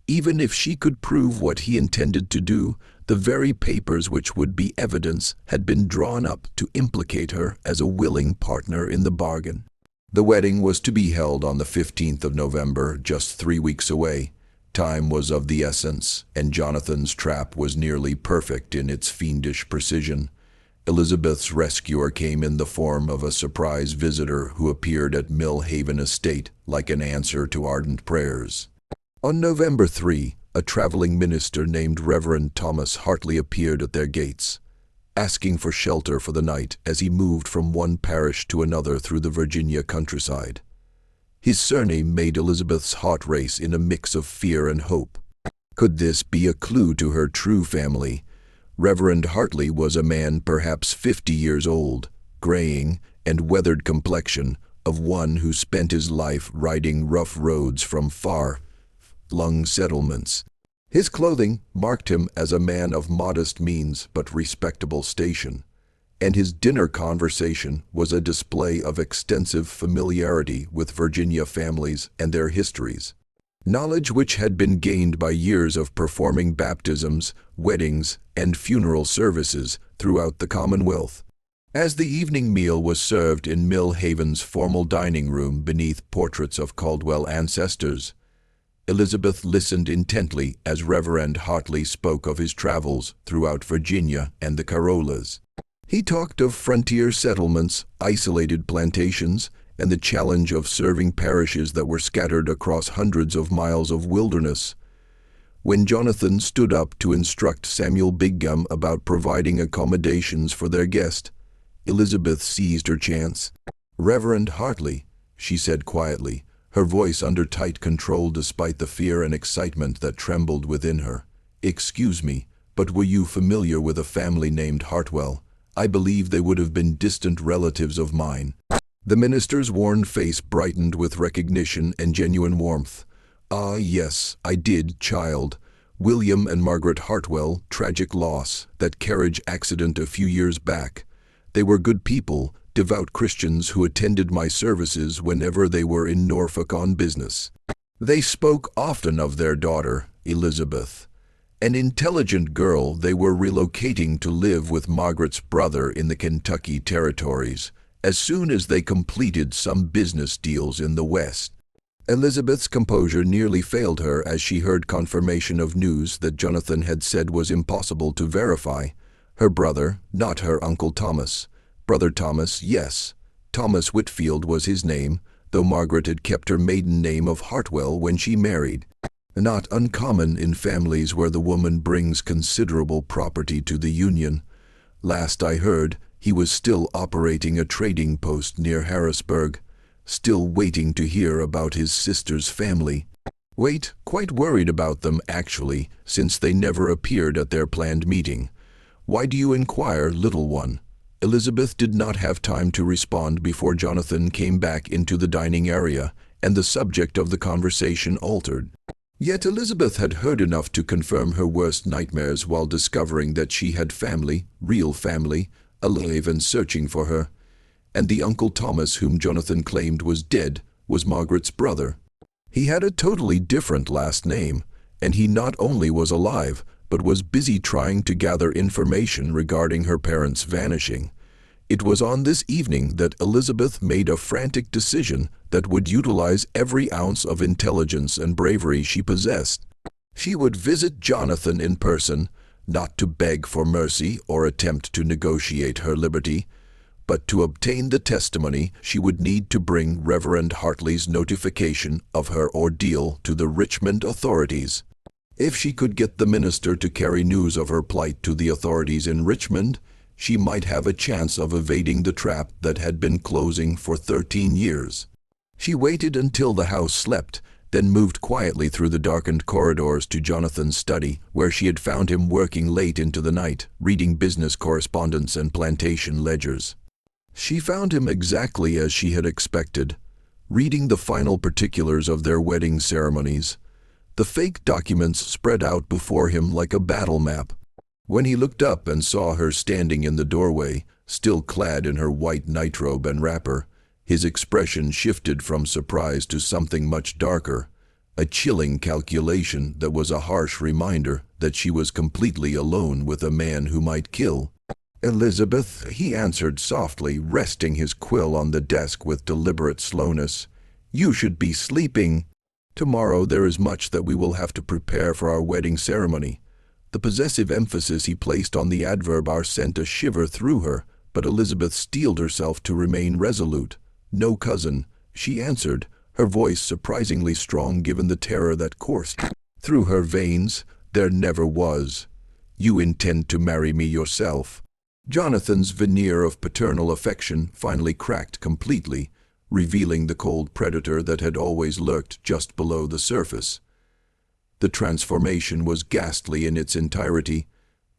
Even if she could prove what he intended to do, the very papers which would be evidence had been drawn up to implicate her as a willing partner in the bargain. The wedding was to be held on the 15th of November, just 3 weeks away. Time was of the essence, and Jonathan's trap was nearly perfect in its fiendish precision. Elizabeth's rescuer came in the form of a surprise visitor who appeared at Mill Haven Estate like an answer to ardent prayers. On November 3, a traveling minister named Reverend Thomas Hartley appeared at their gates, asking for shelter for the night as he moved from one parish to another through the Virginia countryside. His surname made Elizabeth's heart race in a mix of fear and hope. Could this be a clue to her true family? Reverend Hartley was a man perhaps 50 years old, graying and weathered complexion, of one who spent his life riding rough roads from far-flung settlements. His clothing marked him as a man of modest means but respectable station, and his dinner conversation was a display of extensive familiarity with Virginia families and their histories. Knowledge which had been gained by years of performing baptisms, weddings, and funeral services throughout the Commonwealth. As the evening meal was served in Mill Haven's formal dining room beneath portraits of Caldwell ancestors, Elizabeth listened intently as Reverend Hartley spoke of his travels throughout Virginia and the Carolas. He talked of frontier settlements, isolated plantations, and the challenge of serving parishes that were scattered across hundreds of miles of wilderness. When Jonathan stood up to instruct Samuel Bigham about providing accommodations for their guest, Elizabeth seized her chance. "Reverend Hartley," she said quietly, her voice under tight control despite the fear and excitement that trembled within her. "Excuse me, but were you familiar with a family named Hartwell? I believe they would have been distant relatives of mine." The minister's worn face brightened with recognition and genuine warmth. "Ah, yes, I did, child. William and Margaret Hartwell, tragic loss, that carriage accident a few years back. They were good people, devout Christians who attended my services whenever they were in Norfolk on business. They spoke often of their daughter, Elizabeth. An intelligent girl they were relocating to live with Margaret's brother in the Kentucky territories, as soon as they completed some business deals in the West." Elizabeth's composure nearly failed her as she heard confirmation of news that Jonathan had said was impossible to verify. Her brother, not her Uncle Thomas. Brother Thomas, yes. Thomas Whitfield was his name, though Margaret had kept her maiden name of Hartwell when she married. Not uncommon in families where the woman brings considerable property to the union. Last I heard, he was still operating a trading post near Harrisburg, still waiting to hear about his sister's family. Quite worried about them, actually, since they never appeared at their planned meeting. "Why do you inquire, little one?" Elizabeth did not have time to respond before Jonathan came back into the dining area, and the subject of the conversation altered. Yet Elizabeth had heard enough to confirm her worst nightmares while discovering that she had family, real family, alive and searching for her. And the Uncle Thomas whom Jonathan claimed was dead was Margaret's brother. He had a totally different last name, and he not only was alive, but was busy trying to gather information regarding her parents' vanishing. It was on this evening that Elizabeth made a frantic decision that would utilize every ounce of intelligence and bravery she possessed. She would visit Jonathan in person, not to beg for mercy or attempt to negotiate her liberty, but to obtain the testimony she would need to bring Reverend Hartley's notification of her ordeal to the Richmond authorities. If she could get the minister to carry news of her plight to the authorities in Richmond, she might have a chance of evading the trap that had been closing for 13 years. She waited until the house slept, then moved quietly through the darkened corridors to Jonathan's study, where she had found him working late into the night, reading business correspondence and plantation ledgers. She found him exactly as she had expected, reading the final particulars of their wedding ceremonies. The fake documents spread out before him like a battle map. When he looked up and saw her standing in the doorway, still clad in her white nightrobe and wrapper, his expression shifted from surprise to something much darker, a chilling calculation that was a harsh reminder that she was completely alone with a man who might kill. "Elizabeth," he answered softly, resting his quill on the desk with deliberate slowness, "you should be sleeping. Tomorrow there is much that we will have to prepare for our wedding ceremony." The possessive emphasis he placed on the adverb "are" sent a shiver through her, but Elizabeth steeled herself to remain resolute. "No, cousin," she answered, her voice surprisingly strong given the terror that coursed through her veins. "There never was. You intend to marry me yourself." Jonathan's veneer of paternal affection finally cracked completely, revealing the cold predator that had always lurked just below the surface. The transformation was ghastly in its entirety.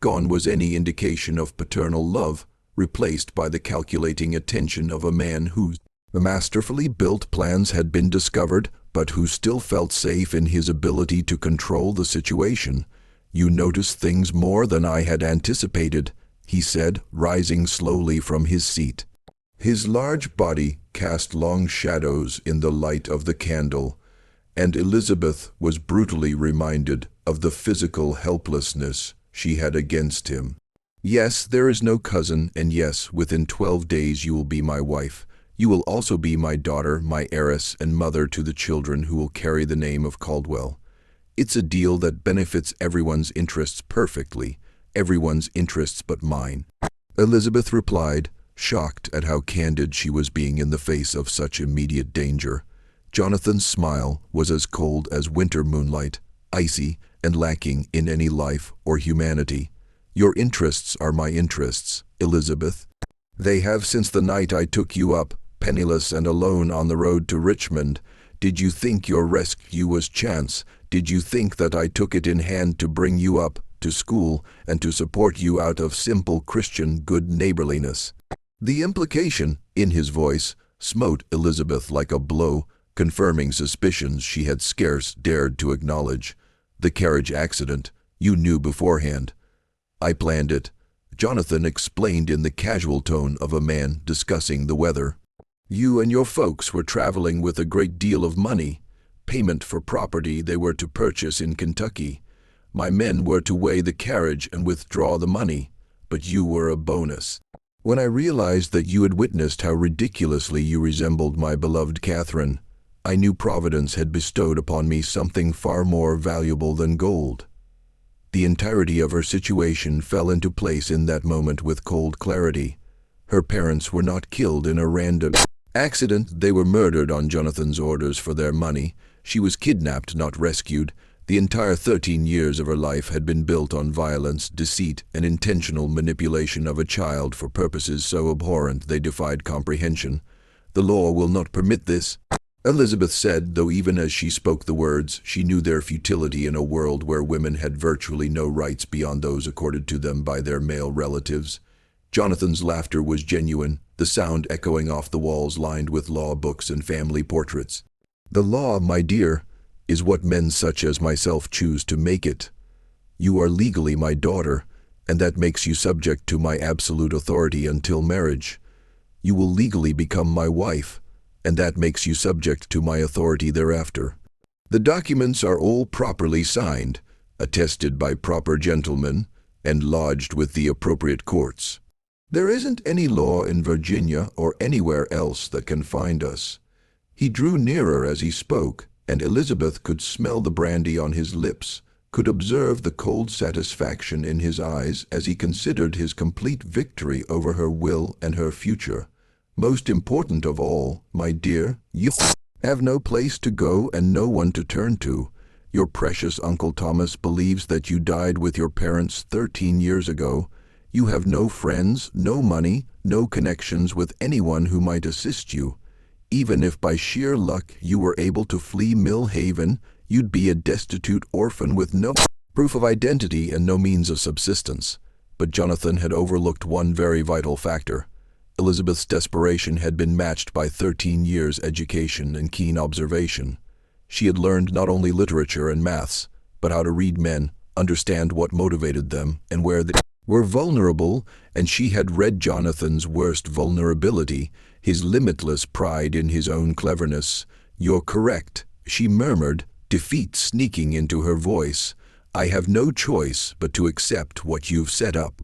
Gone was any indication of paternal love, replaced by the calculating attention of a man whose masterfully built plans had been discovered, but who still felt safe in his ability to control the situation. "You notice things more than I had anticipated," he said, rising slowly from his seat. His large body cast long shadows in the light of the candle, and Elizabeth was brutally reminded of the physical helplessness she had against him. "Yes, there is no cousin, and yes, within 12 days you will be my wife. You will also be my daughter, my heiress, and mother to the children who will carry the name of Caldwell. It's a deal that benefits everyone's interests perfectly, everyone's interests but mine," Elizabeth replied, shocked at how candid she was being in the face of such immediate danger. Jonathan's smile was as cold as winter moonlight, icy and lacking in any life or humanity. "Your interests are my interests, Elizabeth. They have since the night I took you up, penniless and alone on the road to Richmond. Did you think your rescue was chance? Did you think that I took it in hand to bring you up to school and to support you out of simple Christian good neighborliness?" The implication in his voice smote Elizabeth like a blow, confirming suspicions she had scarce dared to acknowledge. "The carriage accident, you knew beforehand." "I planned it," Jonathan explained in the casual tone of a man discussing the weather. "You and your folks were traveling with a great deal of money, payment for property they were to purchase in Kentucky. My men were to weigh the carriage and withdraw the money, but you were a bonus. When I realized that you had witnessed how ridiculously you resembled my beloved Catherine, I knew Providence had bestowed upon me something far more valuable than gold." The entirety of her situation fell into place in that moment with cold clarity. Her parents were not killed in a random accident. They were murdered on Jonathan's orders for their money. She was kidnapped, not rescued. The entire 13 years of her life had been built on violence, deceit, and intentional manipulation of a child for purposes so abhorrent they defied comprehension. "The law will not permit this," Elizabeth said, though even as she spoke the words, she knew their futility in a world where women had virtually no rights beyond those accorded to them by their male relatives. Jonathan's laughter was genuine, the sound echoing off the walls lined with law books and family portraits. "The law, my dear, is what men such as myself choose to make it. You are legally my daughter, and that makes you subject to my absolute authority until marriage. You will legally become my wife, and that makes you subject to my authority thereafter. The documents are all properly signed, attested by proper gentlemen, and lodged with the appropriate courts. There isn't any law in Virginia or anywhere else that can find us." He drew nearer as he spoke, and Elizabeth could smell the brandy on his lips, could observe the cold satisfaction in his eyes as he considered his complete victory over her will and her future. "Most important of all, my dear, you have no place to go and no one to turn to. Your precious Uncle Thomas believes that you died with your parents 13 years ago. You have no friends, no money, no connections with anyone who might assist you. Even if by sheer luck you were able to flee Mill Haven, you'd be a destitute orphan with no proof of identity and no means of subsistence." But Jonathan had overlooked one very vital factor. Elizabeth's desperation had been matched by 13 years' education and keen observation. She had learned not only literature and maths, but how to read men, understand what motivated them, and where they were vulnerable, and she had read Jonathan's worst vulnerability, his limitless pride in his own cleverness. "You're correct," she murmured, defeat sneaking into her voice. "I have no choice but to accept what you've set up.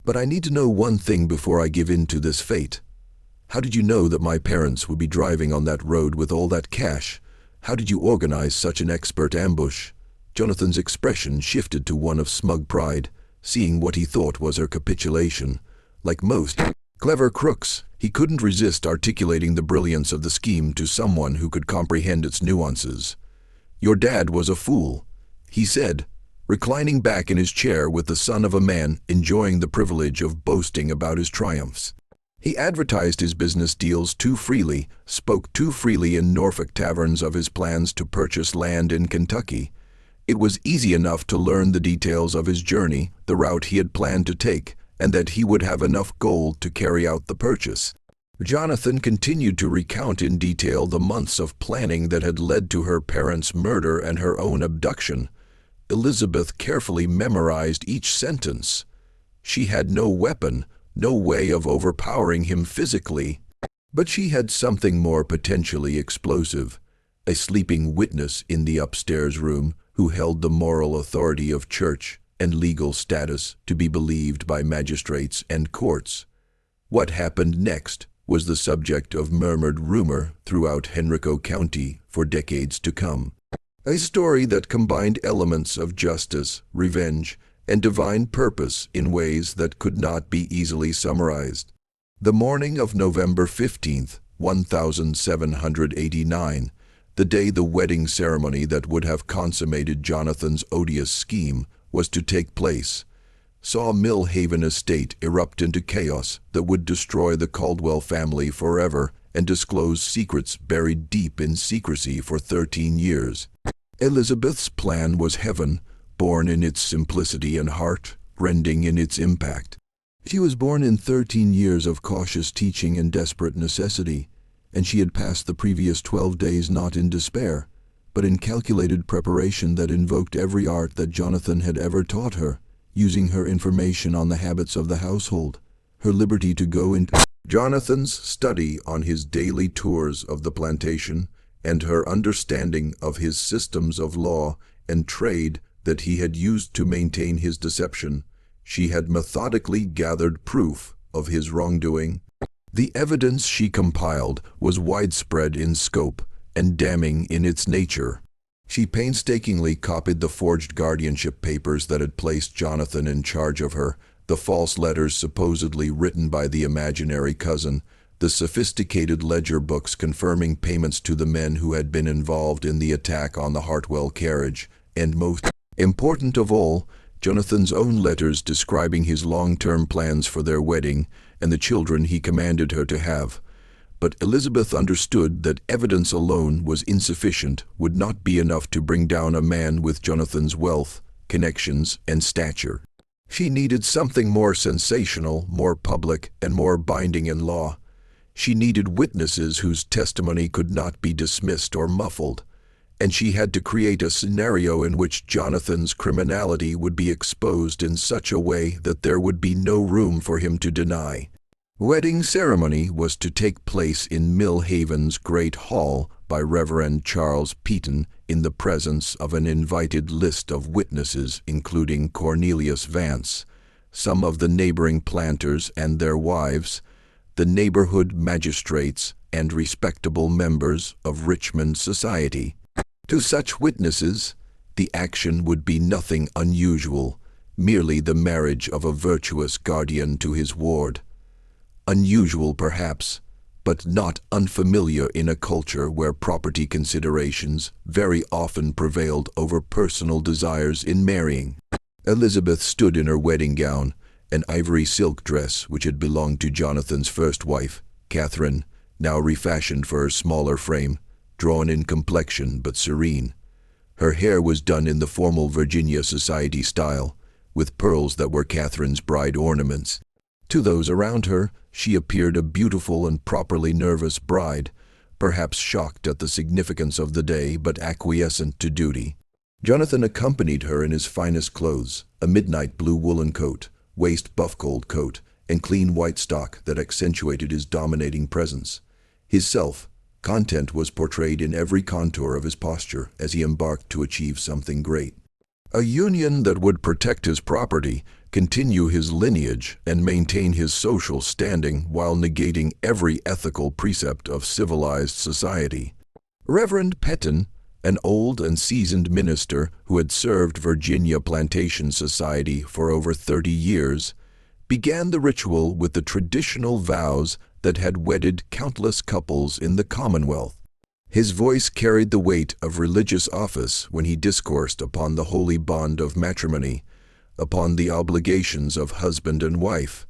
But I need to know one thing before I give in to this fate. How did you know that my parents would be driving on that road with all that cash? How did you organize such an expert ambush?" Jonathan's expression shifted to one of smug pride, seeing what he thought was her capitulation. Like most clever crooks, he couldn't resist articulating the brilliance of the scheme to someone who could comprehend its nuances. "Your dad was a fool," he said, reclining back in his chair with the son of a man enjoying the privilege of boasting about his triumphs. He advertised his business deals too freely, spoke too freely in Norfolk taverns of his plans to purchase land in Kentucky. It was easy enough to learn the details of his journey, the route he had planned to take, and that he would have enough gold to carry out the purchase. Jonathan continued to recount in detail the months of planning that had led to her parents' murder and her own abduction. Elizabeth carefully memorized each sentence. She had no weapon, no way of overpowering him physically, but she had something more potentially explosive, a sleeping witness in the upstairs room who held the moral authority of church and legal status to be believed by magistrates and courts. What happened next was the subject of murmured rumor throughout Henrico County for decades to come. A story that combined elements of justice, revenge, and divine purpose in ways that could not be easily summarized. The morning of November 15th, 1789, the day the wedding ceremony that would have consummated Jonathan's odious scheme was to take place, saw Mill Haven estate erupt into chaos that would destroy the Caldwell family forever and disclose secrets buried deep in secrecy for 13 years. Elizabeth's plan was heaven, born in its simplicity and heart-rending in its impact. She was born in 13 years of cautious teaching and desperate necessity, and she had passed the previous 12 days not in despair, but in calculated preparation that invoked every art that Jonathan had ever taught her, using her information on the habits of the household, her liberty to go into Jonathan's study on his daily tours of the plantation, and her understanding of his systems of law and trade that he had used to maintain his deception. She had methodically gathered proof of his wrongdoing. The evidence she compiled was widespread in scope and damning in its nature. She painstakingly copied the forged guardianship papers that had placed Jonathan in charge of her, the false letters supposedly written by the imaginary cousin, the sophisticated ledger books confirming payments to the men who had been involved in the attack on the Hartwell carriage, and most important of all, Jonathan's own letters describing his long-term plans for their wedding and the children he commanded her to have. But Elizabeth understood that evidence alone was insufficient, would not be enough to bring down a man with Jonathan's wealth, connections, and stature. She needed something more sensational, more public, and more binding in law. She needed witnesses whose testimony could not be dismissed or muffled, and she had to create a scenario in which Jonathan's criminality would be exposed in such a way that there would be no room for him to deny. Wedding ceremony was to take place in Mill Haven's Great Hall by Reverend Charles Peaton in the presence of an invited list of witnesses including Cornelius Vance, some of the neighboring planters and their wives, the neighborhood magistrates, and respectable members of Richmond society. To such witnesses, the action would be nothing unusual, merely the marriage of a virtuous guardian to his ward. Unusual, perhaps, but not unfamiliar in a culture where property considerations very often prevailed over personal desires in marrying. Elizabeth stood in her wedding gown, an ivory silk dress which had belonged to Jonathan's first wife, Catherine, now refashioned for her smaller frame, drawn in complexion but serene. Her hair was done in the formal Virginia society style, with pearls that were Catherine's bride ornaments. To those around her, she appeared a beautiful and properly nervous bride, perhaps shocked at the significance of the day but acquiescent to duty. Jonathan accompanied her in his finest clothes, a midnight blue woolen coat, waist buff-cold coat, and clean white stock that accentuated his dominating presence. His self-content was portrayed in every contour of his posture as he embarked to achieve something great. A union that would protect his property, continue his lineage, and maintain his social standing while negating every ethical precept of civilized society. Reverend Petton, an old and seasoned minister who had served Virginia Plantation Society for over 30 years, began the ritual with the traditional vows that had wedded countless couples in the Commonwealth. His voice carried the weight of religious office when he discoursed upon the holy bond of matrimony, upon the obligations of husband and wife,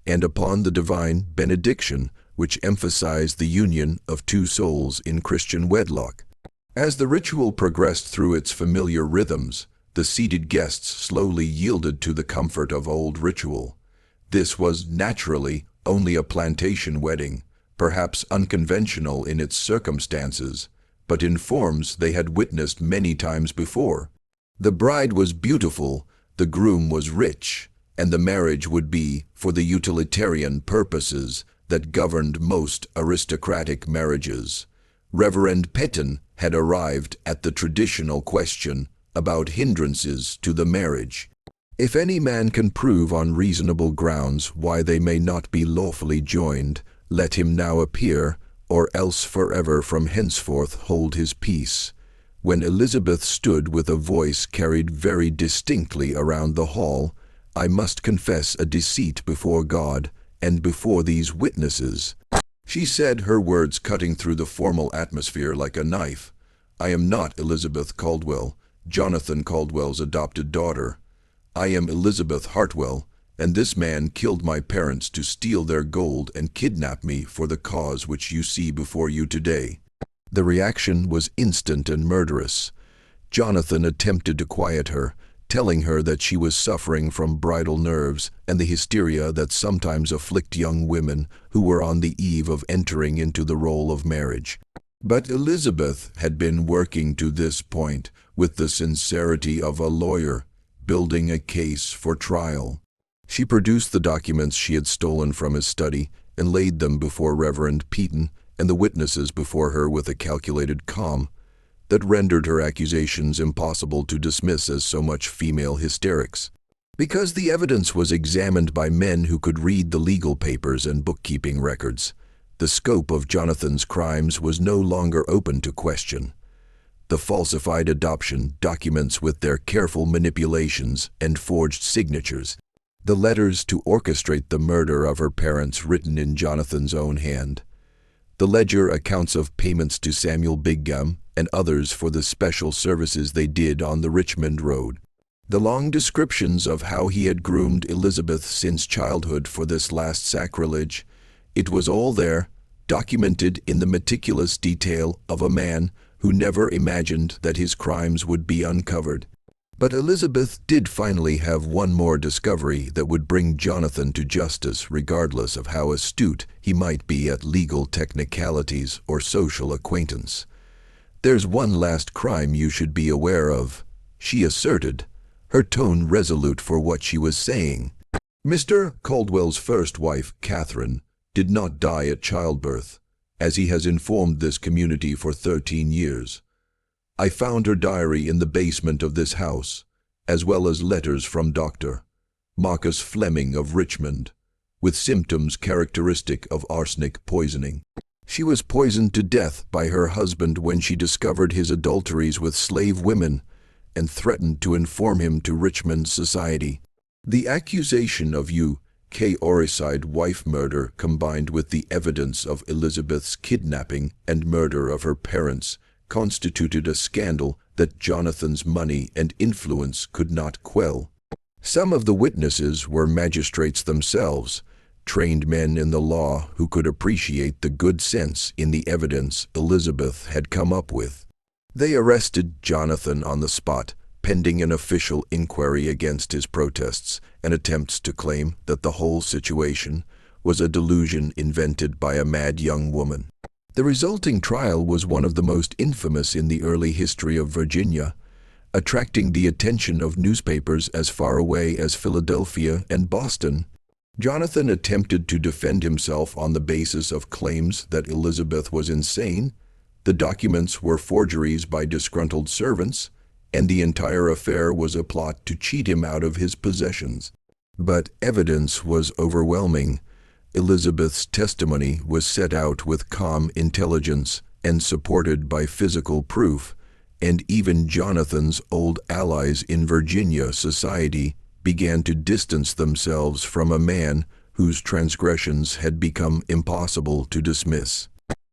and upon the divine benediction which emphasized the union of two souls in Christian wedlock. As the ritual progressed through its familiar rhythms, the seated guests slowly yielded to the comfort of old ritual. This was naturally only a plantation wedding, perhaps unconventional in its circumstances, but in forms they had witnessed many times before. The bride was beautiful, the groom was rich, and the marriage would be for the utilitarian purposes that governed most aristocratic marriages. Reverend Petton had arrived at the traditional question about hindrances to the marriage. If any man can prove on reasonable grounds why they may not be lawfully joined, let him now appear, or else forever from henceforth hold his peace. When Elizabeth stood with a voice carried very distinctly around the hall, I must confess a deceit before God and before these witnesses. She said, her words cutting through the formal atmosphere like a knife. I am not Elizabeth Caldwell, Jonathan Caldwell's adopted daughter. I am Elizabeth Hartwell, and this man killed my parents to steal their gold and kidnap me for the cause which you see before you today. The reaction was instant and murderous. Jonathan attempted to quiet her, telling her that she was suffering from bridal nerves and the hysteria that sometimes afflict young women who were on the eve of entering into the role of marriage. But Elizabeth had been working to this point with the sincerity of a lawyer, building a case for trial. She produced the documents she had stolen from his study and laid them before Reverend Petton and the witnesses before her with a calculated calm that rendered her accusations impossible to dismiss as so much female hysterics. Because the evidence was examined by men who could read the legal papers and bookkeeping records, the scope of Jonathan's crimes was no longer open to question. The falsified adoption documents with their careful manipulations and forged signatures, the letters to orchestrate the murder of her parents written in Jonathan's own hand, the ledger accounts of payments to Samuel Bigham and others for the special services they did on the Richmond Road, the long descriptions of how he had groomed Elizabeth since childhood for this last sacrilege. It was all there, documented in the meticulous detail of a man who never imagined that his crimes would be uncovered. But Elizabeth did finally have one more discovery that would bring Jonathan to justice regardless of how astute he might be at legal technicalities or social acquaintance. There's one last crime you should be aware of, she asserted, her tone resolute for what she was saying. Mr. Caldwell's first wife, Catherine, did not die at childbirth, as he has informed this community for 13 years. I found her diary in the basement of this house, as well as letters from Dr. Marcus Fleming of Richmond, with symptoms characteristic of arsenic poisoning. She was poisoned to death by her husband when she discovered his adulteries with slave women and threatened to inform him to Richmond society. The accusation of U.K. Oricide wife murder combined with the evidence of Elizabeth's kidnapping and murder of her parents constituted a scandal that Jonathan's money and influence could not quell. Some of the witnesses were magistrates themselves, trained men in the law who could appreciate the good sense in the evidence Elizabeth had come up with. They arrested Jonathan on the spot, pending an official inquiry against his protests and attempts to claim that the whole situation was a delusion invented by a mad young woman. The resulting trial was one of the most infamous in the early history of Virginia, attracting the attention of newspapers as far away as Philadelphia and Boston. Jonathan attempted to defend himself on the basis of claims that Elizabeth was insane, the documents were forgeries by disgruntled servants, and the entire affair was a plot to cheat him out of his possessions. But evidence was overwhelming. Elizabeth's testimony was set out with calm intelligence and supported by physical proof, and even Jonathan's old allies in Virginia society began to distance themselves from a man whose transgressions had become impossible to dismiss.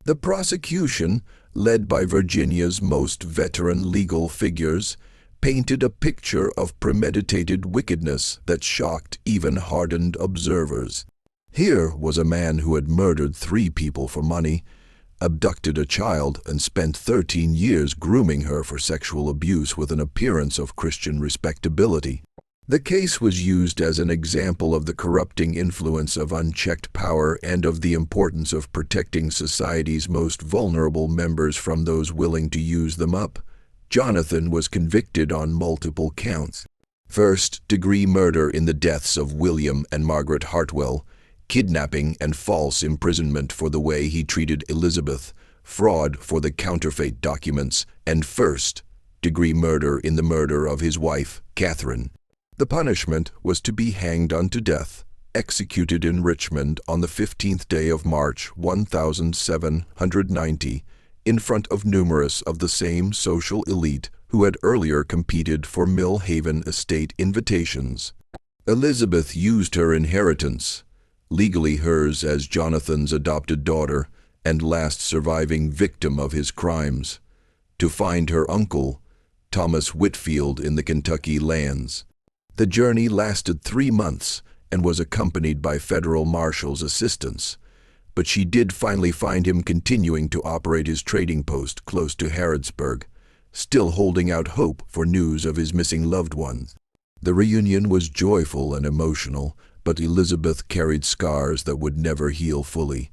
The prosecution, led by Virginia's most veteran legal figures, painted a picture of premeditated wickedness that shocked even hardened observers. Here was a man who had murdered 3 people for money, abducted a child, and spent 13 years grooming her for sexual abuse with an appearance of Christian respectability. The case was used as an example of the corrupting influence of unchecked power and of the importance of protecting society's most vulnerable members from those willing to use them up. Jonathan was convicted on multiple counts. First-degree murder in the deaths of William and Margaret Hartwell, kidnapping and false imprisonment for the way he treated Elizabeth, fraud for the counterfeit documents, and first-degree murder in the murder of his wife, Catherine. The punishment was to be hanged unto death, executed in Richmond on the 15th day of March 1790, in front of numerous of the same social elite who had earlier competed for Mill Haven estate invitations. Elizabeth used her inheritance, legally hers as Jonathan's adopted daughter and last surviving victim of his crimes, to find her uncle, Thomas Whitfield, in the Kentucky lands. The journey lasted 3 months and was accompanied by federal marshals' assistance, but she did finally find him continuing to operate his trading post close to Harrodsburg, still holding out hope for news of his missing loved ones. The reunion was joyful and emotional, but Elizabeth carried scars that would never heal fully.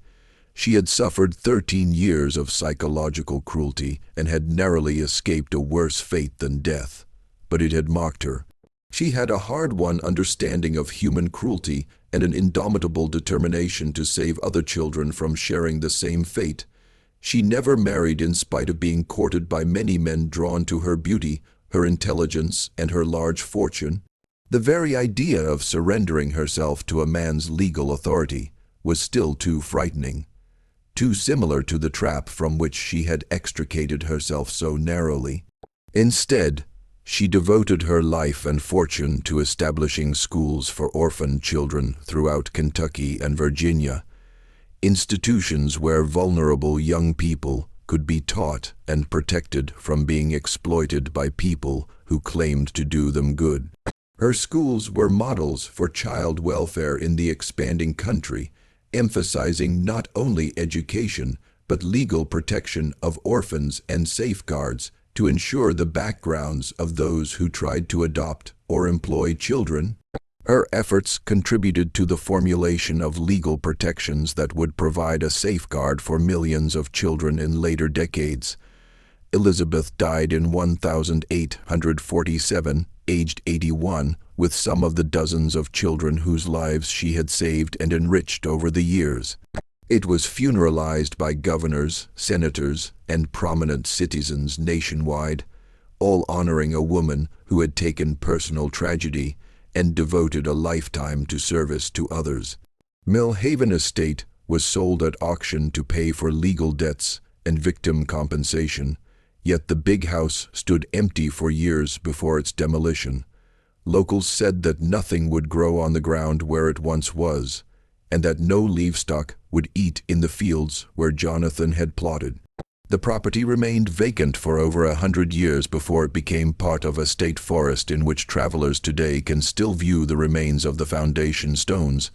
She had suffered 13 years of psychological cruelty and had narrowly escaped a worse fate than death, but it had marked her. She had a hard-won understanding of human cruelty and an indomitable determination to save other children from sharing the same fate. She never married in spite of being courted by many men drawn to her beauty, her intelligence, and her large fortune. The very idea of surrendering herself to a man's legal authority was still too frightening, too similar to the trap from which she had extricated herself so narrowly. Instead, she devoted her life and fortune to establishing schools for orphan children throughout Kentucky and Virginia, institutions where vulnerable young people could be taught and protected from being exploited by people who claimed to do them good. Her schools were models for child welfare in the expanding country, emphasizing not only education but legal protection of orphans and safeguards to ensure the backgrounds of those who tried to adopt or employ children. Her efforts contributed to the formulation of legal protections that would provide a safeguard for millions of children in later decades. Elizabeth died in 1847, aged 81, with some of the dozens of children whose lives she had saved and enriched over the years. It was funeralized by governors, senators, and prominent citizens nationwide, all honoring a woman who had taken personal tragedy and devoted a lifetime to service to others. Millhaven Estate was sold at auction to pay for legal debts and victim compensation, yet the big house stood empty for years before its demolition. Locals said that nothing would grow on the ground where it once was, and that no livestock would eat in the fields where Jonathan had plotted. The property remained vacant for over 100 years before it became part of a state forest in which travelers today can still view the remains of the foundation stones,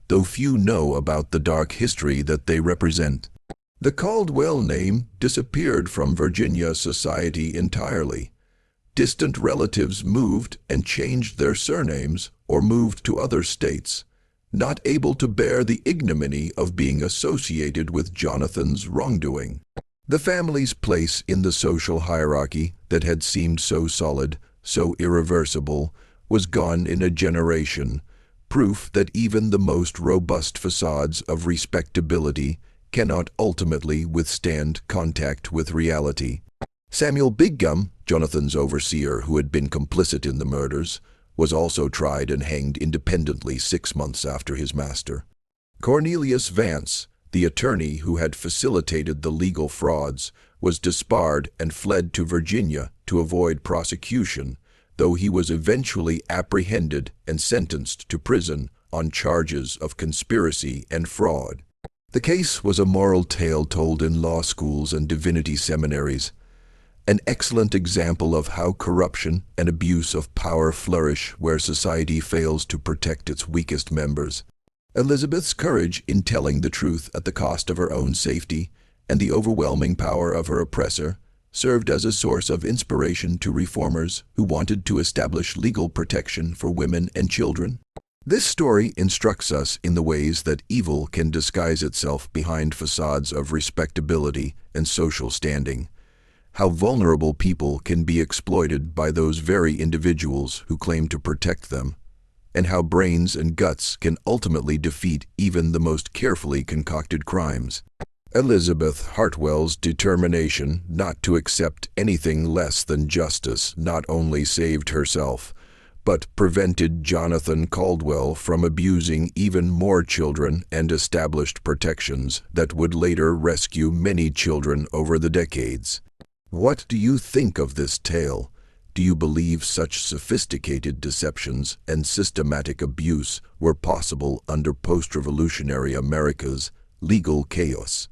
though few know about the dark history that they represent. The Caldwell name disappeared from Virginia society entirely. Distant relatives moved and changed their surnames or moved to other states, not able to bear the ignominy of being associated with Jonathan's wrongdoing. The family's place in the social hierarchy that had seemed so solid, so irreversible, was gone in a generation, proof that even the most robust facades of respectability cannot ultimately withstand contact with reality. Samuel Biggum, Jonathan's overseer who had been complicit in the murders, was also tried and hanged independently 6 months after his master. Cornelius Vance, the attorney who had facilitated the legal frauds, was disbarred and fled to Virginia to avoid prosecution, though he was eventually apprehended and sentenced to prison on charges of conspiracy and fraud. The case was a moral tale told in law schools and divinity seminaries, an excellent example of how corruption and abuse of power flourish where society fails to protect its weakest members. Elizabeth's courage in telling the truth at the cost of her own safety and the overwhelming power of her oppressor served as a source of inspiration to reformers who wanted to establish legal protection for women and children. This story instructs us in the ways that evil can disguise itself behind facades of respectability and social standing, how vulnerable people can be exploited by those very individuals who claim to protect them, and how brains and guts can ultimately defeat even the most carefully concocted crimes. Elizabeth Hartwell's determination not to accept anything less than justice not only saved herself, but prevented Jonathan Caldwell from abusing even more children and established protections that would later rescue many children over the decades. What do you think of this tale? Do you believe such sophisticated deceptions and systematic abuse were possible under post-revolutionary America's legal chaos?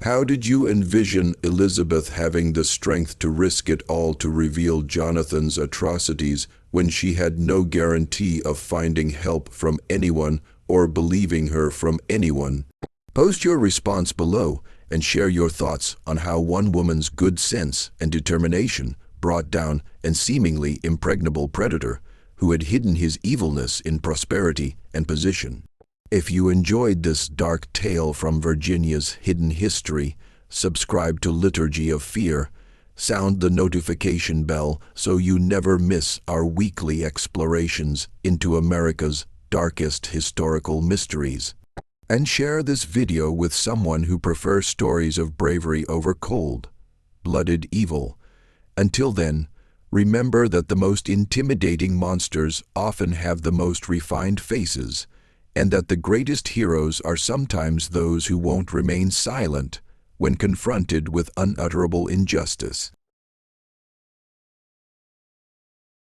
How did you envision Elizabeth having the strength to risk it all to reveal Jonathan's atrocities when she had no guarantee of finding help from anyone or believing her from anyone? Post your response below and share your thoughts on how one woman's good sense and determination brought down an seemingly impregnable predator who had hidden his evilness in prosperity and position. If you enjoyed this dark tale from Virginia's hidden history, subscribe to Liturgy of Fear, sound the notification bell so you never miss our weekly explorations into America's darkest historical mysteries. And share this video with someone who prefers stories of bravery over cold-blooded evil. Until then, remember that the most intimidating monsters often have the most refined faces, and that the greatest heroes are sometimes those who won't remain silent when confronted with unutterable injustice.